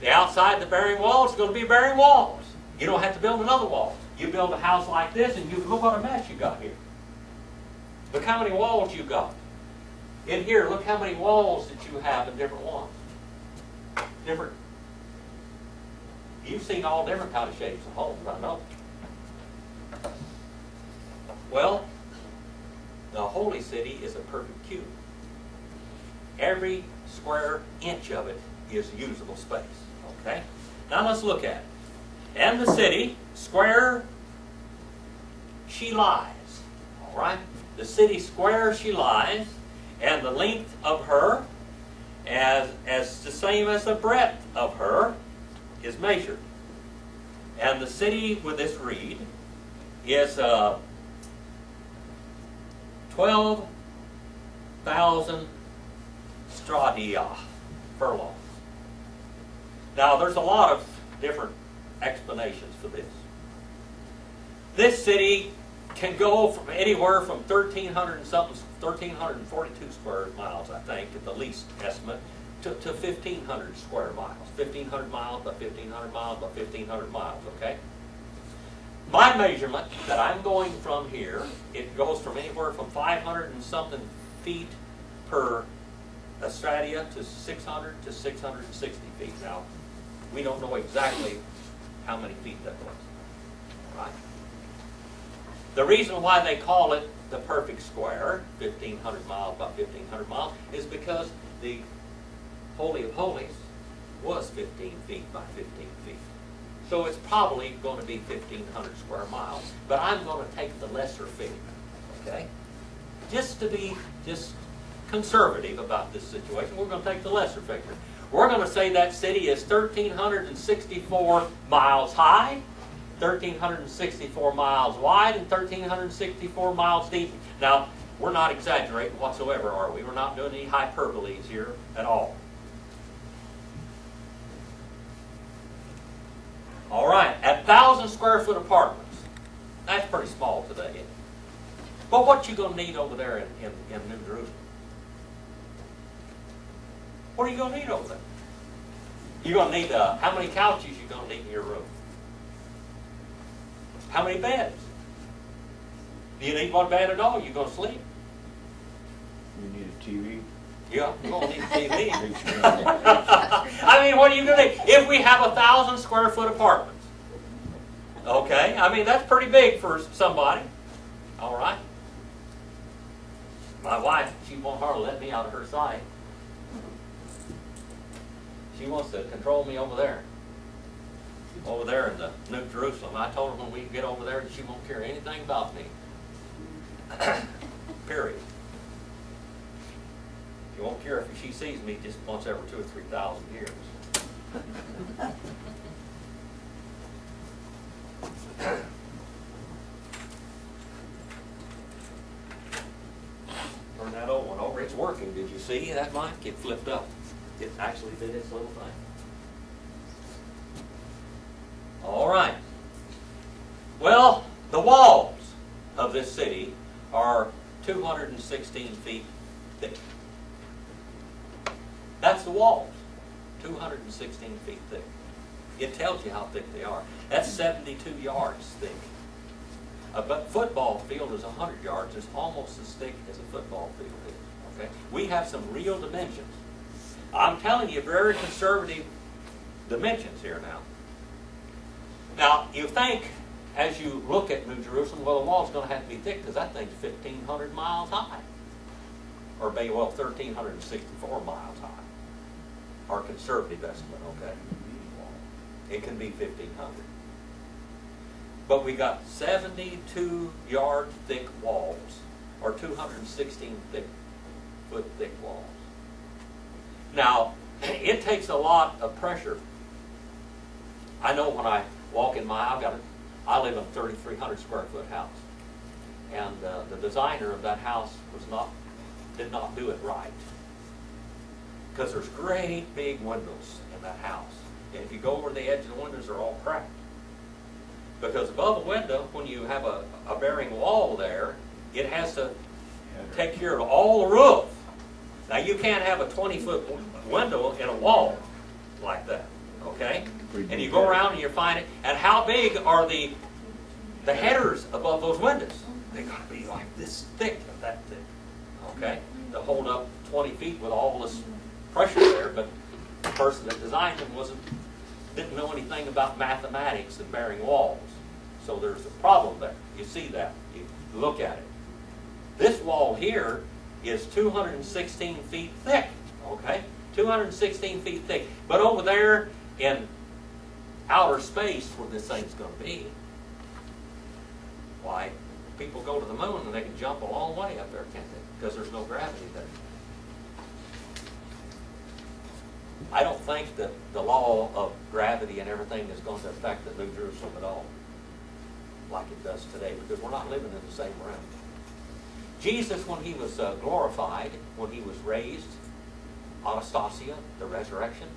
The outside the bearing wall is going to be bearing walls. You don't have to build another wall. You build a house like this, and you look what a mess you got here. Look how many walls you got. In here, look how many walls that you have in different ones. Different. You've seen all different kind of shapes of homes, I know. Well, the holy city is a perfect cube. Every square inch of it is usable space. Okay? Now let's look at it. And the city, square she lies. All right? The city square she lies, and the length of her, as the same as the breadth of her, is measured. And the city with this reed is 12,000 stadia, furlongs. Now, there's a lot of different explanations for this. This city can go from anywhere from 1,300 and something, 1,342 square miles, I think, at the least estimate, to 1,500 square miles. 1,500 miles by 1,500 miles by 1,500 miles, okay? My measurement that I'm going from here, it goes from anywhere from 500 and something feet per stadia to 600 to 660 feet. Now, we don't know exactly how many feet that was, right? The reason why they call it the perfect square, 1,500 miles by 1,500 miles, is because the Holy of Holies was 15 feet by 15 feet. So it's probably going to be 1,500 square miles. But I'm going to take the lesser figure, okay? Just to be conservative about this situation, we're going to take the lesser figure. We're going to say that city is 1,364 miles high, 1,364 miles wide, and 1,364 miles deep. Now, we're not exaggerating whatsoever, are we? We're not doing any hyperboles here at all. All right, at 1,000 square foot apartments, that's pretty small today, isn't it? But what you going to need over there in New Jerusalem? What are you going to need over there? You're going to need, how many couches you going to need in your room? How many beds? Do you need one bed at all? You going to sleep? You need a TV. Yeah, you won't need to see me. Big screen. I mean, what are you gonna do? If we have 1,000 square foot apartments, okay? I mean, that's pretty big for somebody. All right. My wife, she won't hardly let me out of her sight. She wants to control me over there. Over there in the New Jerusalem. I told her when we get over there that she won't care anything about me. Period. She won't care if she sees me just once every 2,000 or 3,000 years. Turn that old one over. It's working. Did you see that mic? It flipped up. It actually did its little thing. All right. Well, the walls of this city are 216 feet thick. That's the walls, 216 feet thick. It tells you how thick they are. That's 72 yards thick. A football field is 100 yards. It's almost as thick as a football field is. Okay? We have some real dimensions. I'm telling you, very conservative dimensions here now. Now, you think, as you look at New Jerusalem, well, the wall's going to have to be thick because that thing's 1,500 miles high. Or maybe, well, 1,364 miles high. Our conservative estimate, okay? It can be 1,500. But we got 72-yard thick walls, or 216 foot thick walls. Now, it takes a lot of pressure. I know when I walk in I live in a 3,300 square foot house, and the designer of that house did not do it right, because there's great big windows in that house, and if you go over the edge of the windows, they're all cracked. Because above a window, when you have a bearing wall there, it has to take care of all the roof. Now you can't have a 20-foot window in a wall like that, okay? And you go around and you find it. And how big are the headers above those windows? They got to be like this thick, that thick, okay? To hold up 20 feet with all this pressure there. But the person that designed them didn't know anything about mathematics and bearing walls. So there's a problem there. You see that. You look at it. This wall here is 216 feet thick, okay? 216 feet thick. But over there in outer space where this thing's going to be, why, people go to the moon and they can jump a long way up there, can't they? Because there's no gravity there. I don't think that the law of gravity and everything is going to affect the New Jerusalem at all, like it does today, because we're not living in the same realm. Jesus, when he was glorified, when he was raised, Anastasia, the resurrection,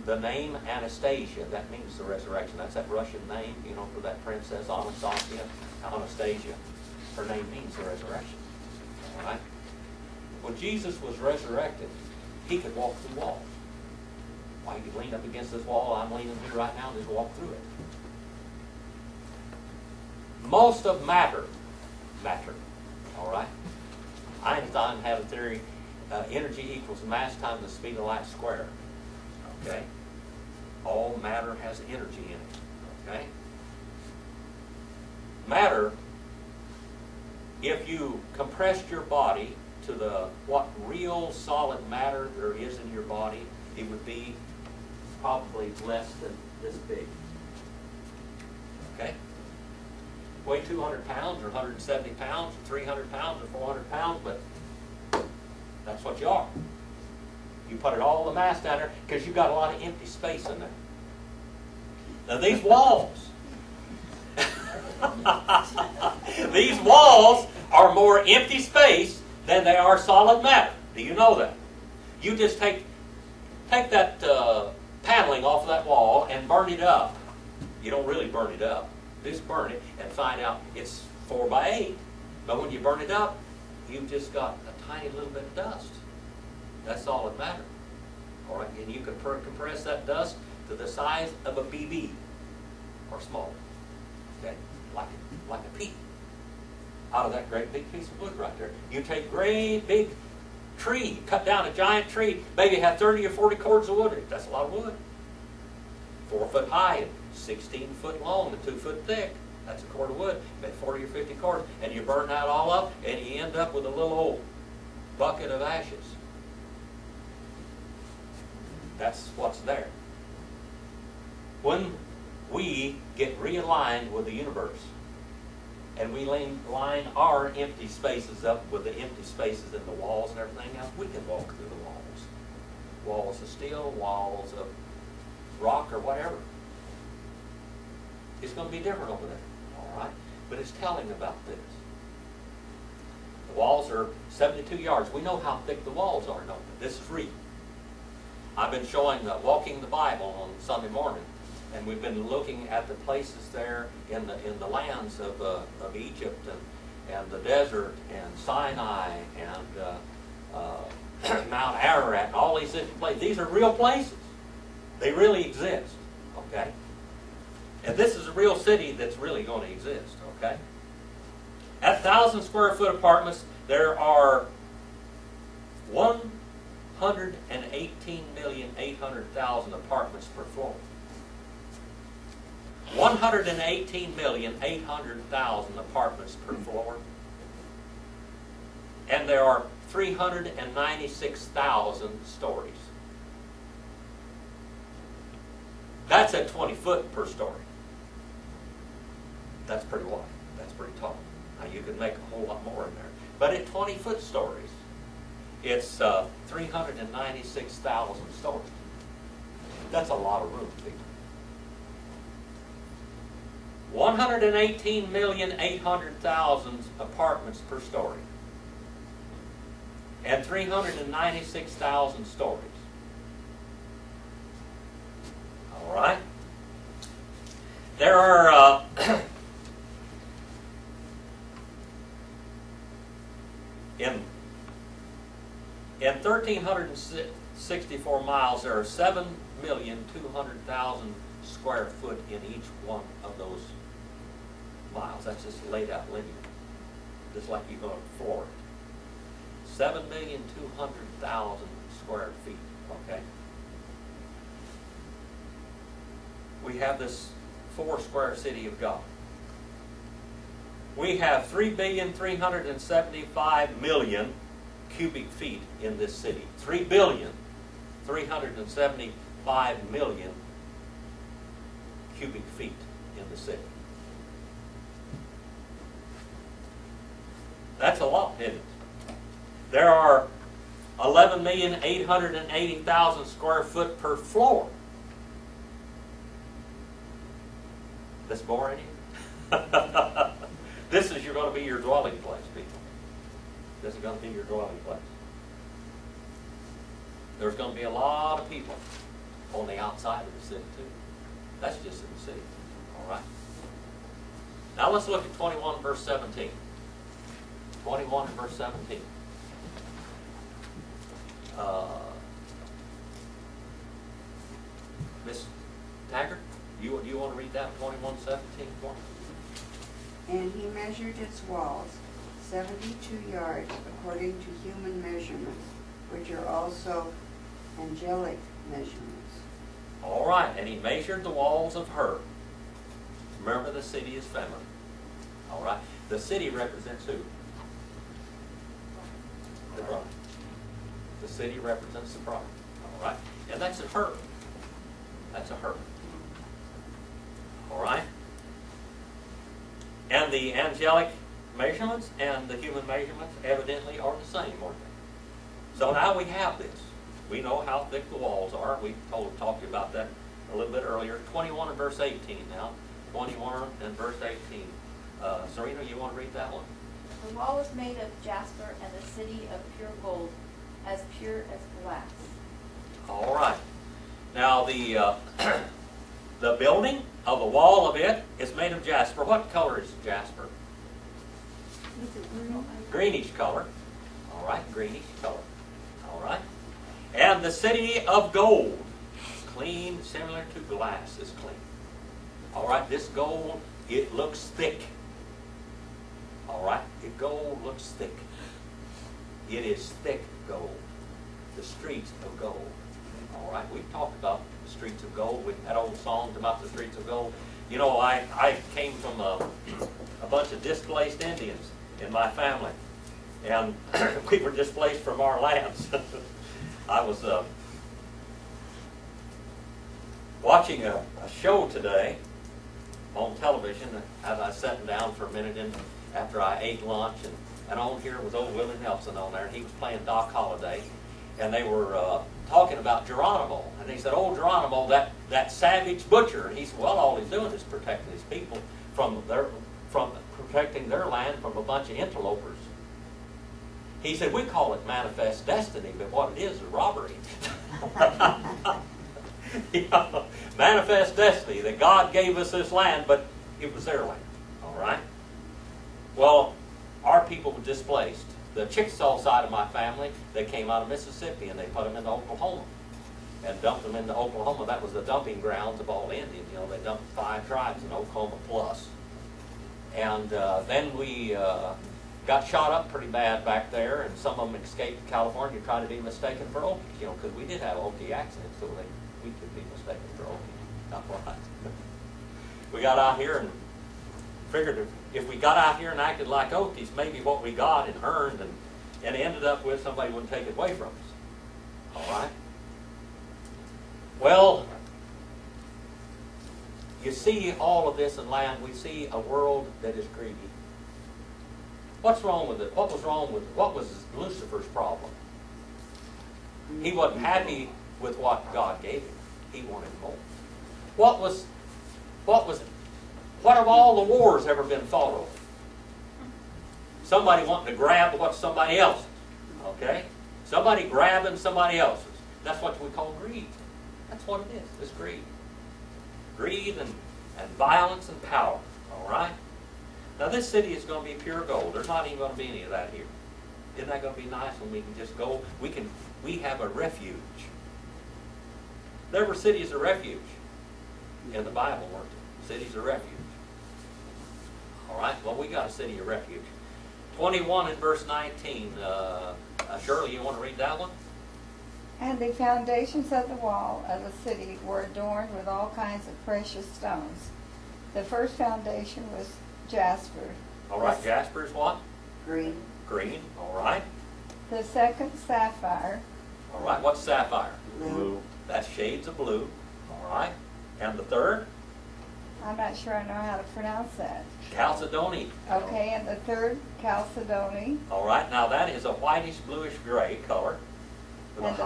the name Anastasia, that means the resurrection. That's that Russian name, you know, for that princess, Anastasia. Her name means the resurrection. All right? When Jesus was resurrected, he could walk through walls. Why, you lean up against this wall, I'm leaning here right now, and just walk through it. Most of matter, all right? Einstein had a theory, energy equals mass times the speed of light squared, okay? All matter has energy in it, okay? Matter, if you compressed your body to what real solid matter there is in your body, it would be probably less than this big. Okay? Weigh 200 pounds or 170 pounds or 300 pounds or 400 pounds, but that's what you are. You put it all the mass down there because you've got a lot of empty space in there. Now these walls, these walls are more empty space than they are solid matter. Do you know that? You just take that paneling off of that wall and burn it up. You don't really burn it up. Just burn it and find out it's 4 by 8. But when you burn it up, you've just got a tiny little bit of dust. That's solid matter. All right, and you can compress that dust to the size of a BB or smaller. Okay, like a pea. Out of that great big piece of wood right there. You take great big tree, cut down a giant tree, maybe have 30 or 40 cords of wood in it. That's a lot of wood. 4 foot high and 16 foot long and 2 foot thick. That's a cord of wood, about 40 or 50 cords. And you burn that all up and you end up with a little old bucket of ashes. That's what's there. When we get realigned with the universe, and we line our empty spaces up with the empty spaces in the walls and everything else, we can walk through the walls. Walls of steel, walls of rock or whatever. It's going to be different over there, all right? But it's telling about this. The walls are 72 yards. We know how thick the walls are, don't we? This is real. I've been showing Walking the Bible on Sunday morning, and we've been looking at the places there in the lands of Egypt and the desert and Sinai and Mount Ararat and all these different places. These are real places. They really exist, okay? And this is a real city that's really going to exist, okay? At 1,000 square foot apartments, there are 118,800,000 apartments per floor. 118,800,000 apartments per floor. And there are 396,000 stories. That's at 20 foot per story. That's pretty wide. That's pretty tall. Now you can make a whole lot more in there. But at 20 foot stories, it's 396,000 stories. That's a lot of room, people. 118,800,000 apartments per story. And 396,000 stories. All right? There are in 1,364 miles, there are 7,200,000 square foot in each one of those miles. That's just laid out linear, just like you go to Florida. 7,200,000 square feet, okay? We have this 4 square city of God. We have 3,375,000,000 cubic feet in this city. 3,375,000,000 cubic feet in the city. That's a lot, isn't it? There are 11,880,000 square foot per floor. This boring you? This is going to be your dwelling place, people. This is going to be your dwelling place. There's going to be a lot of people on the outside of the city, too. That's just in the city. All right? Now let's look at 21 verse 17. 21 and verse 17. Miss Taggart, you want to read that 21:17 for me? And he measured its walls 72 yards according to human measurements, which are also angelic measurements. All right, and he measured the walls of her. Remember, the city is feminine. All right, the city represents who? The bride. The city represents the bride. All right, and that's a her. That's a her. All right. And the angelic measurements and the human measurements evidently are the same, aren't they? So now we have this. We know how thick the walls are. We talked to you about that a little bit earlier. 21 and verse 18 now. 21 and verse 18. Serena, you want to read that one? The wall was made of jasper and the city of pure gold, as pure as glass. All right. Now the the building of the wall of it is made of jasper. What color is jasper? Greenish color. All right, greenish color. All right. And the city of gold, clean, similar to glass, is clean. All right, this gold, it looks thick. All right, the gold looks thick. It is thick gold. The streets of gold. All right, we've talked about the streets of gold. We've had old songs about the streets of gold. You know, I came from a bunch of displaced Indians in my family, and we were displaced from our lands. I was watching a show today on television as I sat down for a minute after I ate lunch, and on here was old Willie Nelson on there, and he was playing Doc Holliday, and they were talking about Geronimo, and he said, "Oh, Geronimo, that savage butcher." And he said, "Well, all he's doing is protecting his people from protecting their land from a bunch of interlopers." He said, "We call it manifest destiny, but what it is robbery." You know, manifest destiny, that God gave us this land, but it was their land. All right? Well, our people were displaced. The Chickasaw side of my family, they came out of Mississippi and they put them into Oklahoma and dumped them into Oklahoma. That was the dumping grounds of all Indians. You know, they dumped 5 tribes in Oklahoma plus. And then we got shot up pretty bad back there, and some of them escaped to California trying to be mistaken for Okies, you know, because we did have Okie accents, so we could be mistaken for Okies. Not right. We got out here and figured if we got out here and acted like Okies, maybe what we got and earned and ended up with, somebody wouldn't take it away from us. All right? Well, you see all of this in land. We see a world that is greedy. What's wrong with it? What was Lucifer's problem? He wasn't happy with what God gave him. He wanted more. What have all the wars ever been fought over? Somebody wanting to grab what's somebody else's. Okay? Somebody grabbing somebody else's. That's what we call greed. That's what it is. It's greed. Greed and violence and power. All right? Now this city is going to be pure gold. There's not even going to be any of that here. Isn't that going to be nice when we can just go? We have a refuge. There were cities of refuge in the Bible, weren't there? Cities of refuge. All right. Well, we got a city of refuge. 21 and verse 19. Shirley, you want to read that one? And the foundations of the wall of the city were adorned with all kinds of precious stones. The first foundation was jasper. All right. Jasper is what? Green. Green. All right. The second, sapphire. All right. What's sapphire? Blue. That's shades of blue. All right. And the third? I'm not sure I know how to pronounce that. Chalcedony. Okay, and the third, chalcedony. All right. Now that is a whitish bluish gray color. With And the a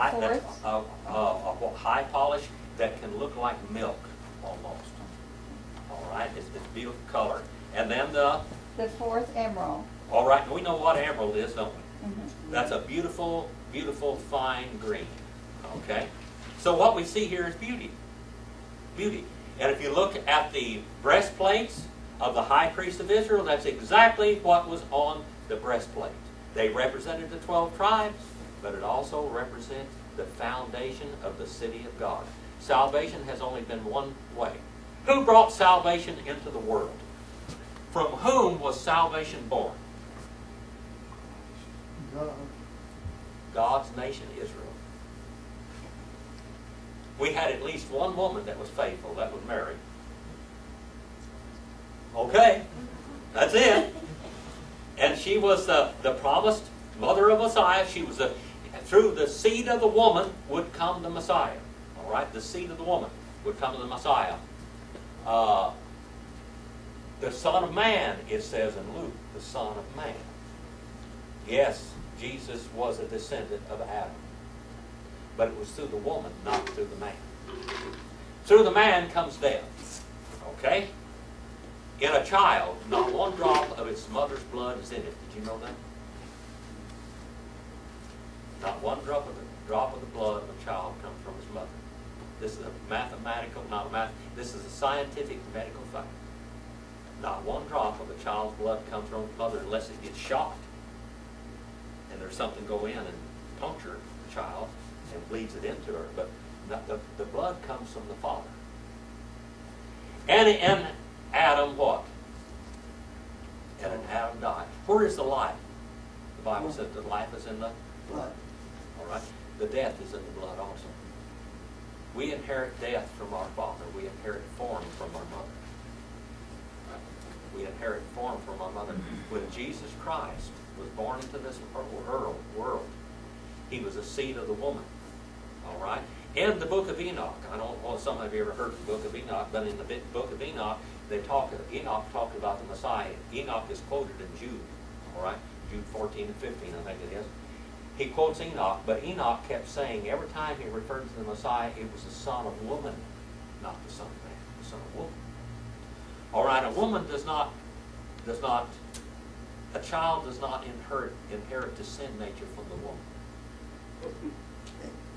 high polish that can look like milk almost. All right. It's a beautiful color. And then The fourth, emerald. all right. We know what emerald is, don't we? Mm-hmm. That's a beautiful, beautiful fine green. Okay? So what we see here is beauty. Beauty. And if you look at the breastplates of the high priest of Israel, that's exactly what was on the breastplate. They represented the 12 tribes, but it also represents the foundation of the city of God. Salvation has only been one way. Who brought salvation into the world? From whom was salvation born? God. God's nation, Israel. We had at least one woman that was faithful. That was Mary. Okay, that's it. And she was the promised mother of Messiah. She was through the seed of the woman would come the Messiah. All right, the seed of the woman would come to the Messiah. The Son of Man, it says in Luke, the Son of Man. Yes, Jesus was a descendant of Adam. But it was through the woman, not through the man. Through the man comes death. Okay? In a child, not one drop of its mother's blood is in it. Did you know that? Not one drop of the blood of a child comes from his mother. This is a mathematical, this is a scientific medical fact. Not one drop of a child's blood comes from his mother unless it gets shot. And there's something go in and puncture the child and bleeds it into her. But the blood comes from the father. And in Adam what? And in Adam died. Where is the life? The Bible says the life is in the Blood. all right? The death is in the blood also. We inherit death from our father. We inherit form from our mother. We inherit form from our mother. When Jesus Christ was born into this world, he was a seed of the woman. All right? In the book of Enoch, I don't know if some of you ever heard of the book of Enoch, but in the book of Enoch, Enoch talked about the Messiah. Enoch is quoted in Jude. All right? Jude 14 and 15, I think it is. He quotes Enoch, but Enoch kept saying every time he referred to the Messiah, it was the son of woman, not the son of man, the son of woman. All right, a woman a child does not inherit the sin nature from the woman.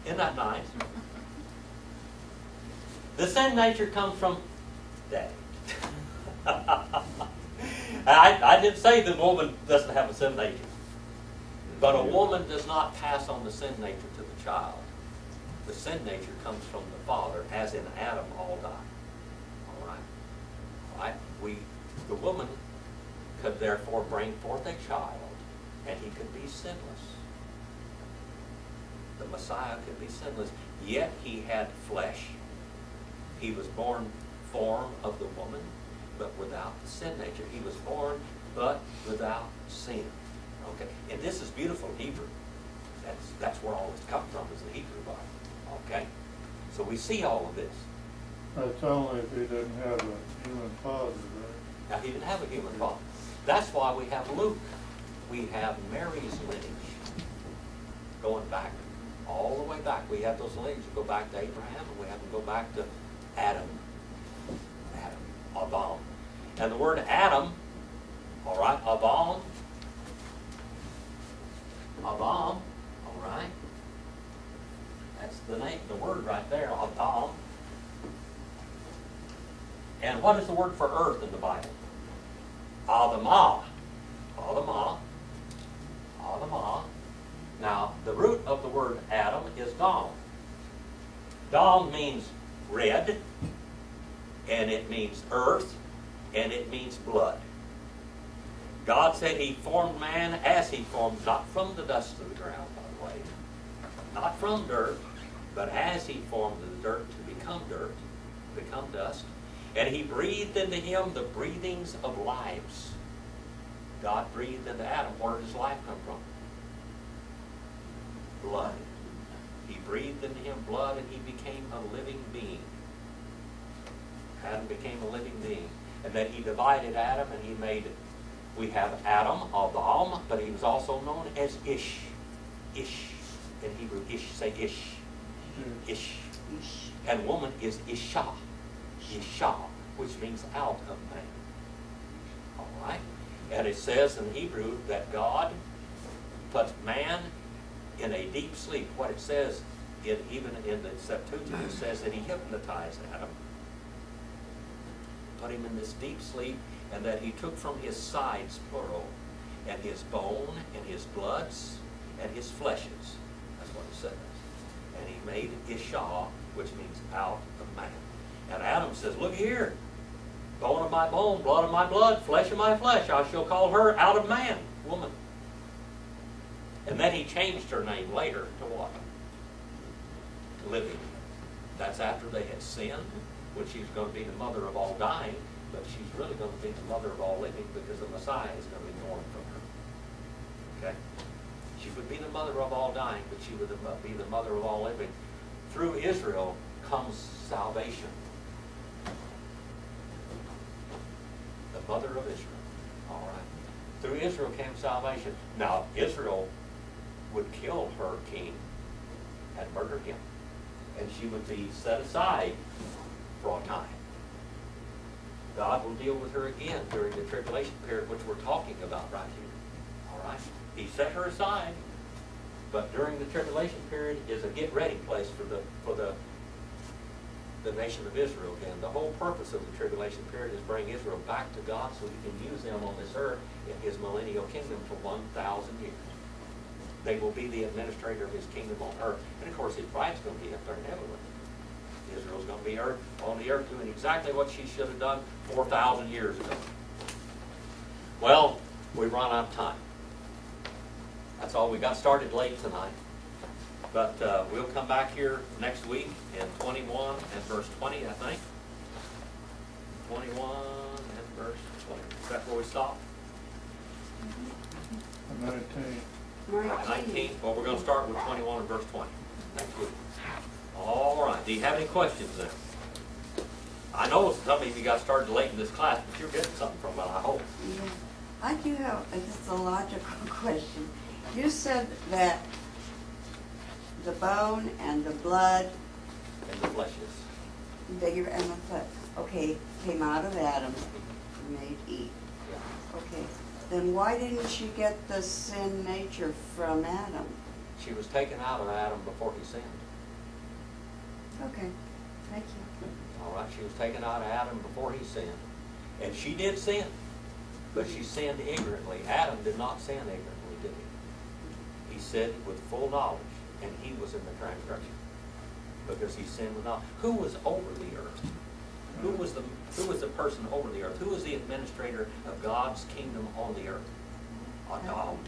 Isn't that nice? The sin nature comes from Daddy. I didn't say the woman doesn't have a sin nature. But a woman does not pass on the sin nature to the child. The sin nature comes from the father, as in Adam all died. All right? All right? The woman could therefore bring forth a child, and he could be sinless. The Messiah could be sinless, yet he had flesh. He was born form of the woman, but without the sin nature. He was born, but without sin. Okay, and this is beautiful Hebrew. That's where all this comes from, is the Hebrew Bible. Okay, so we see all of this. That's only if he didn't have a human father, right? Now, he didn't have a human father. That's why we have Luke. We have Mary's lineage going back all the way back. We have those lineages that go back to Abraham, and we have them go back to Adam, Adam. And the word Adam, all right, Adam, all right. That's the name, the word right there, Adam. And what is the word for earth in the Bible? Adamah. Adamah. Adamah. Now, the root of the word Adam is Dam. Dam means red, and it means earth, and it means blood. God said he formed man as he formed, not from the dust of the ground, by the way, not from dirt, but as he formed the dirt to become dirt, become dust. And he breathed into him the breathings of lives. God breathed into Adam. Where did his life come from? Blood. He breathed into him blood, and he became a living being. Adam became a living being. And then he divided Adam, and he made, we have Adam, Adam, but he was also known as Ish. Ish. In Hebrew, Ish, say Ish. Ish. And woman is Isha. Isha, which means out of man. All right? And it says in Hebrew that God puts man in a deep sleep. What it says, even in the Septuagint, it says that he hypnotized Adam, put him in this deep sleep, and that he took from his sides, plural, and his bone, and his bloods, and his fleshes. That's what it says. And he made Isha, which means out of man. And Adam says, look here, bone of my bone, blood of my blood, flesh of my flesh. I shall call her out of man, woman. And then he changed her name later to what? Living. That's after they had sinned, when she's going to be the mother of all dying, but she's really going to be the mother of all living, because the Messiah is going to be born from her. Okay? She would be the mother of all dying, but she would be the mother of all living. Through Israel comes salvation. The mother of Israel. All right. Through Israel came salvation. Now, Israel would kill her king and murder him. And she would be set aside for a time. God will deal with her again during the tribulation period, which we're talking about right here. All right? He set her aside, but during the tribulation period is a get-ready place for the nation of Israel again. The whole purpose of the tribulation period is bring Israel back to God so he can use them on this earth in his millennial kingdom for 1,000 years. They will be the administrator of his kingdom on earth. And of course, his bride's going to be up there in heaven with him. Israel's going to be on the earth doing exactly what she should have done 4,000 years ago. Well, we run out of time. That's all. We got started late tonight. But we'll come back here next week in 21 and verse 20, I think. 21 and verse 20. Is that where we stop? 19. 19. Well, we're going to start with 21 and verse 20 next week. All right. Do you have any questions then? I know some of you got started late in this class, but you're getting something from it, I hope. Yeah. I do have just a logical question. You said that the bone and the blood, And the fleshes. bigger and the flesh, okay, came out of Adam, made Eve. Okay, then why didn't she get the sin nature from Adam? She was taken out of Adam before he sinned. Okay, thank you. All right, she was taken out of Adam before he sinned. And she did sin, but she sinned ignorantly. Adam did not sin ignorantly, did he? He sinned with full knowledge, and he was in the transgression because he sinned with knowledge. Who was over the earth? Who was the person over the earth? Who was the administrator of God's kingdom on the earth? Adam.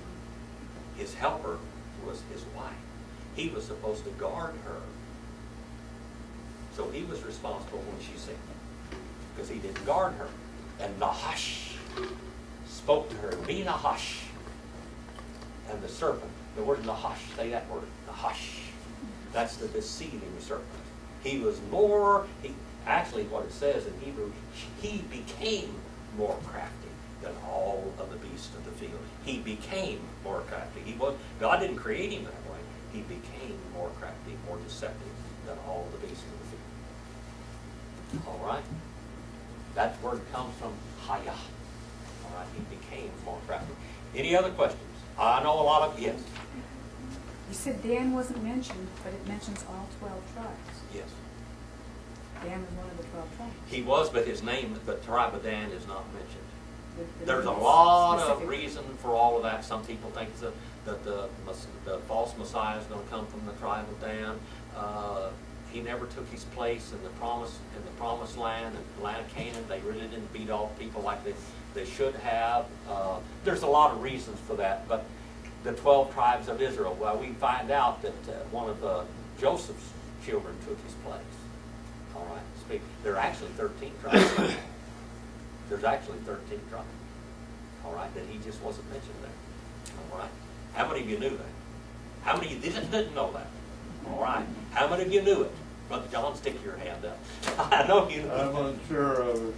His helper was his wife. He was supposed to guard her. So he was responsible when she sinned because he didn't guard her. And Nahash spoke to her, be Nahash. And the serpent, the word Nahash, say that word, Nahash. That's the deceiving serpent. He was more, actually what it says in Hebrew, he became more crafty than all of the beasts of the field. He became more crafty. God didn't create him that way. He became more crafty, more deceptive than all the beasts of the field. All right? That word comes from Haya. All right? He became more crafty. Any other questions? I know a lot of, yes. You said Dan wasn't mentioned, but it mentions all 12 tribes. Yes. Dan was one of the 12 tribes. He was, but his name, the tribe of Dan, is not mentioned. The There's a name is lot of specific. reason for all of that. Some people think that the false Messiah is going to come from the tribe of Dan. He never took his place in the promised land, in the land of Canaan. They really didn't beat off people like they should have. There's a lot of reasons for that, but the 12 tribes of Israel, well, we find out that one of Joseph's children took his place. All right, there are actually 13 tribes. There's actually 13 tribes. All right, that he just wasn't mentioned there. All right. How many of you knew that? How many of you didn't know that? All right. How many of you knew it? Brother John, stick your hand up. I know you knew. I'm unsure of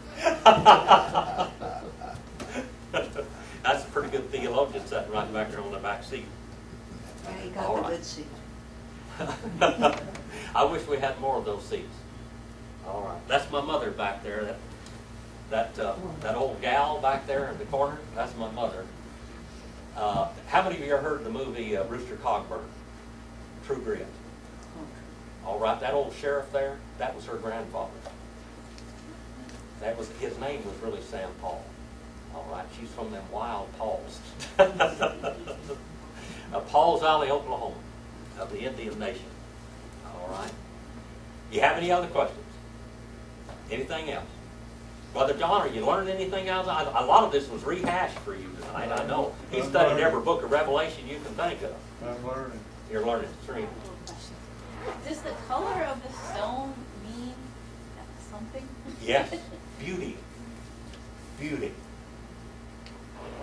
it. That's a pretty good theologian sitting right back there on the back seat. Yeah, he All got the right. good seat. I wish we had more of those seats. All right. That's my mother back there. That old gal back there in the corner, that's my mother. How many of you ever heard the movie Rooster Cogburn, True Grit? All right, that old sheriff there, that was her grandfather. His name was really Sam Paul. All right, she's from them wild Pauls. Pauls Valley, Oklahoma, of the Indian Nation. All right. You have any other questions? Anything else? Brother John, are you learning anything else? A lot of this was rehashed for you tonight, I know. He I'm studied learning. every book of Revelation you can think of. I'm learning. You're learning. Serena. Does the color of the stone mean something? Yes, beauty. Beauty.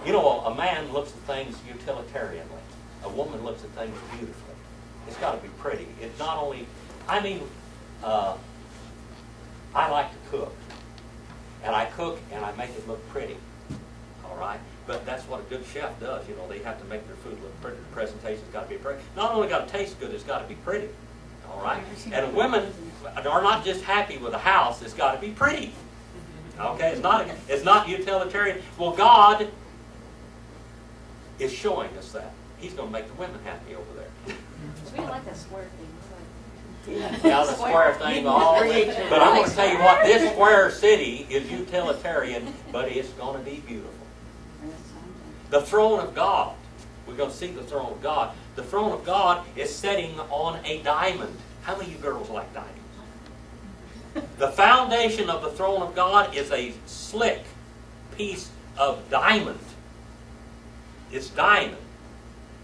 You know, a man looks at things utilitarianly. A woman looks at things beautifully. It's got to be pretty. It's not only, I like to cook. And I cook and I make it look pretty. All right? But that's what a good chef does. You know, they have to make their food look pretty. The presentation's got to be pretty. Not only got to taste good, it's got to be pretty. All right? And women are not just happy with a house, it's got to be pretty. Okay? It's not utilitarian. Well, God is showing us that. He's going to make the women happy over there. We don't like that square thing. Yeah, the square thing, all that. But I'm going to tell you what, this square city is utilitarian, but it's going to be beautiful. The throne of God, we're going to see the throne of God. The throne of God is sitting on a diamond. How many of you girls like diamonds? The foundation of the throne of God is a slick piece of diamond. It's diamond,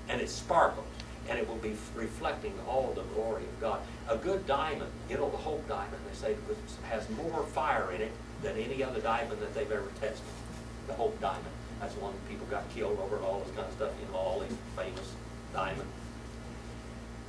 and it sparkles. and it will be reflecting all the glory of God. A good diamond, you know, the Hope diamond, they say, has more fire in it than any other diamond that they've ever tested. The Hope diamond. That's one people got killed over and all this kind of stuff, you know, all these famous diamonds.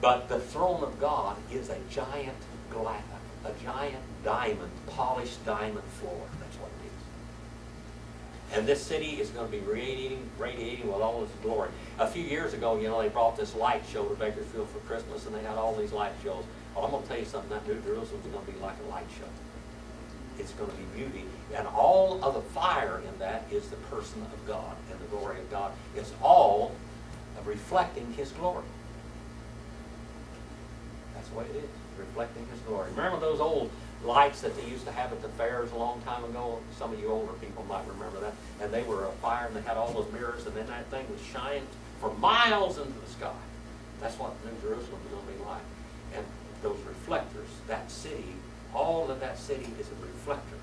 But the throne of God is a giant glass, a giant diamond, polished diamond floor. That's what it is. And this city is going to be radiating with all its glory. A few years ago, you know, they brought this light show to Bakersfield for Christmas, and they had all these light shows. Well, I'm going to tell you something, that New Jerusalem is going to be like a light show. It's going to be beauty. And all of the fire in that is the person of God and the glory of God. It's all reflecting His glory. That's the way it is, reflecting His glory. Remember those old lights that they used to have at the fairs a long time ago? Some of you older people might remember that. And they were a fire, and they had all those mirrors, and then that thing was shining for miles into the sky. That's what New Jerusalem is going to be like. And those reflectors, that city, all of that city is a reflector.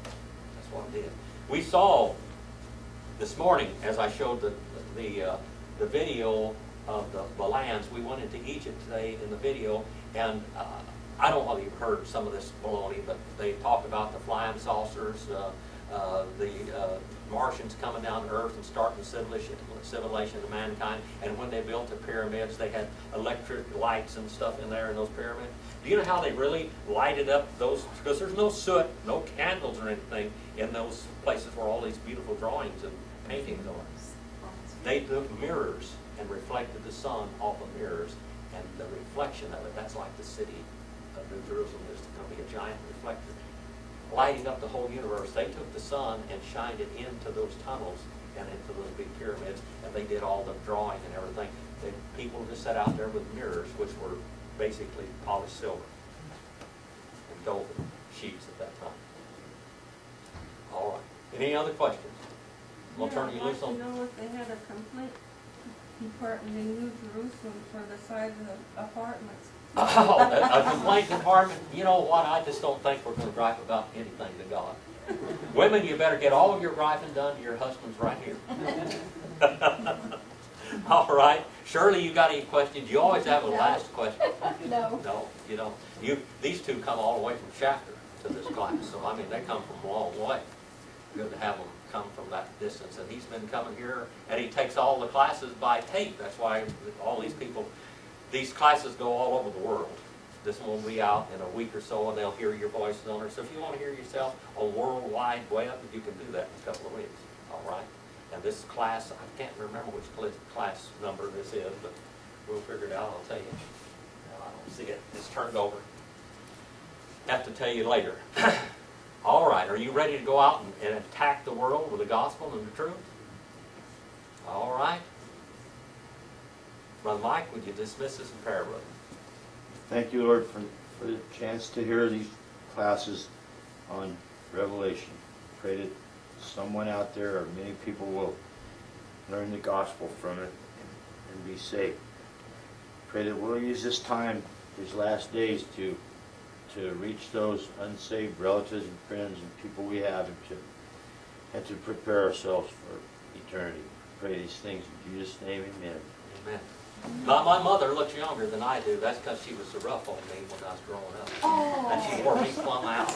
That's what it is. We saw this morning, as I showed the video of the lands, we went into Egypt today in the video, and I don't know whether you've heard some of this baloney, but they talked about the flying saucers, the Martians coming down to Earth and starting civilization of mankind. And when they built the pyramids, they had electric lights and stuff in there in those pyramids. Do you know how they really lighted up those? Because there's no soot, no candles or anything in those places where all these beautiful drawings and paintings are. They took mirrors and reflected the sun off of mirrors, and the reflection of it, that's like the city of New Jerusalem is going to be a giant reflector, lighting up the whole universe. They took the sun and shined it into those tunnels and into those big pyramids, and they did all the drawing and everything. People just sat out there with mirrors, which were basically polished silver and gold sheets at that time. All right. Any other questions? We'll turn you loose on. I'd like to know if they had a complaint department in New Jerusalem for the size of the apartments. Oh, a complaint department? You know what? I just don't think we're going to gripe about anything to God. Women, you better get all of your griping done to your husbands right here. All right. Shirley, you got any questions? You always have a last question. No. No, you don't. These two come all the way from Shafter to this class, so I mean, they come from a long way. Good to have them come from that distance. And he's been coming here, and he takes all the classes by tape. That's why all these people, these classes go all over the world. This one will be out in a week or so, and they'll hear your voices on it. So if you want to hear yourself on World Wide Web, you can do that in a couple of weeks. All right? And this class, I can't remember which class number this is, but we'll figure it out. I'll tell you. No, I don't see it. It's turned over. Have to tell you later. All right. Are you ready to go out and attack the world with the gospel and the truth? All right. Brother Mike, would you dismiss us in prayer, brother? Thank you, Lord, for the chance to hear these classes on Revelation. Pray that someone out there, or many people, will learn the gospel from it and be saved. Pray that we'll use this time, these last days, to reach those unsaved relatives and friends and people we have, and to prepare ourselves for eternity. Pray these things in Jesus' name, amen. Amen. My mother looks younger than I do. That's because she was so rough on me when I was growing up. Oh. And she wore me plumb out.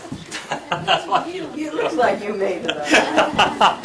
That's why she You look like you made it up.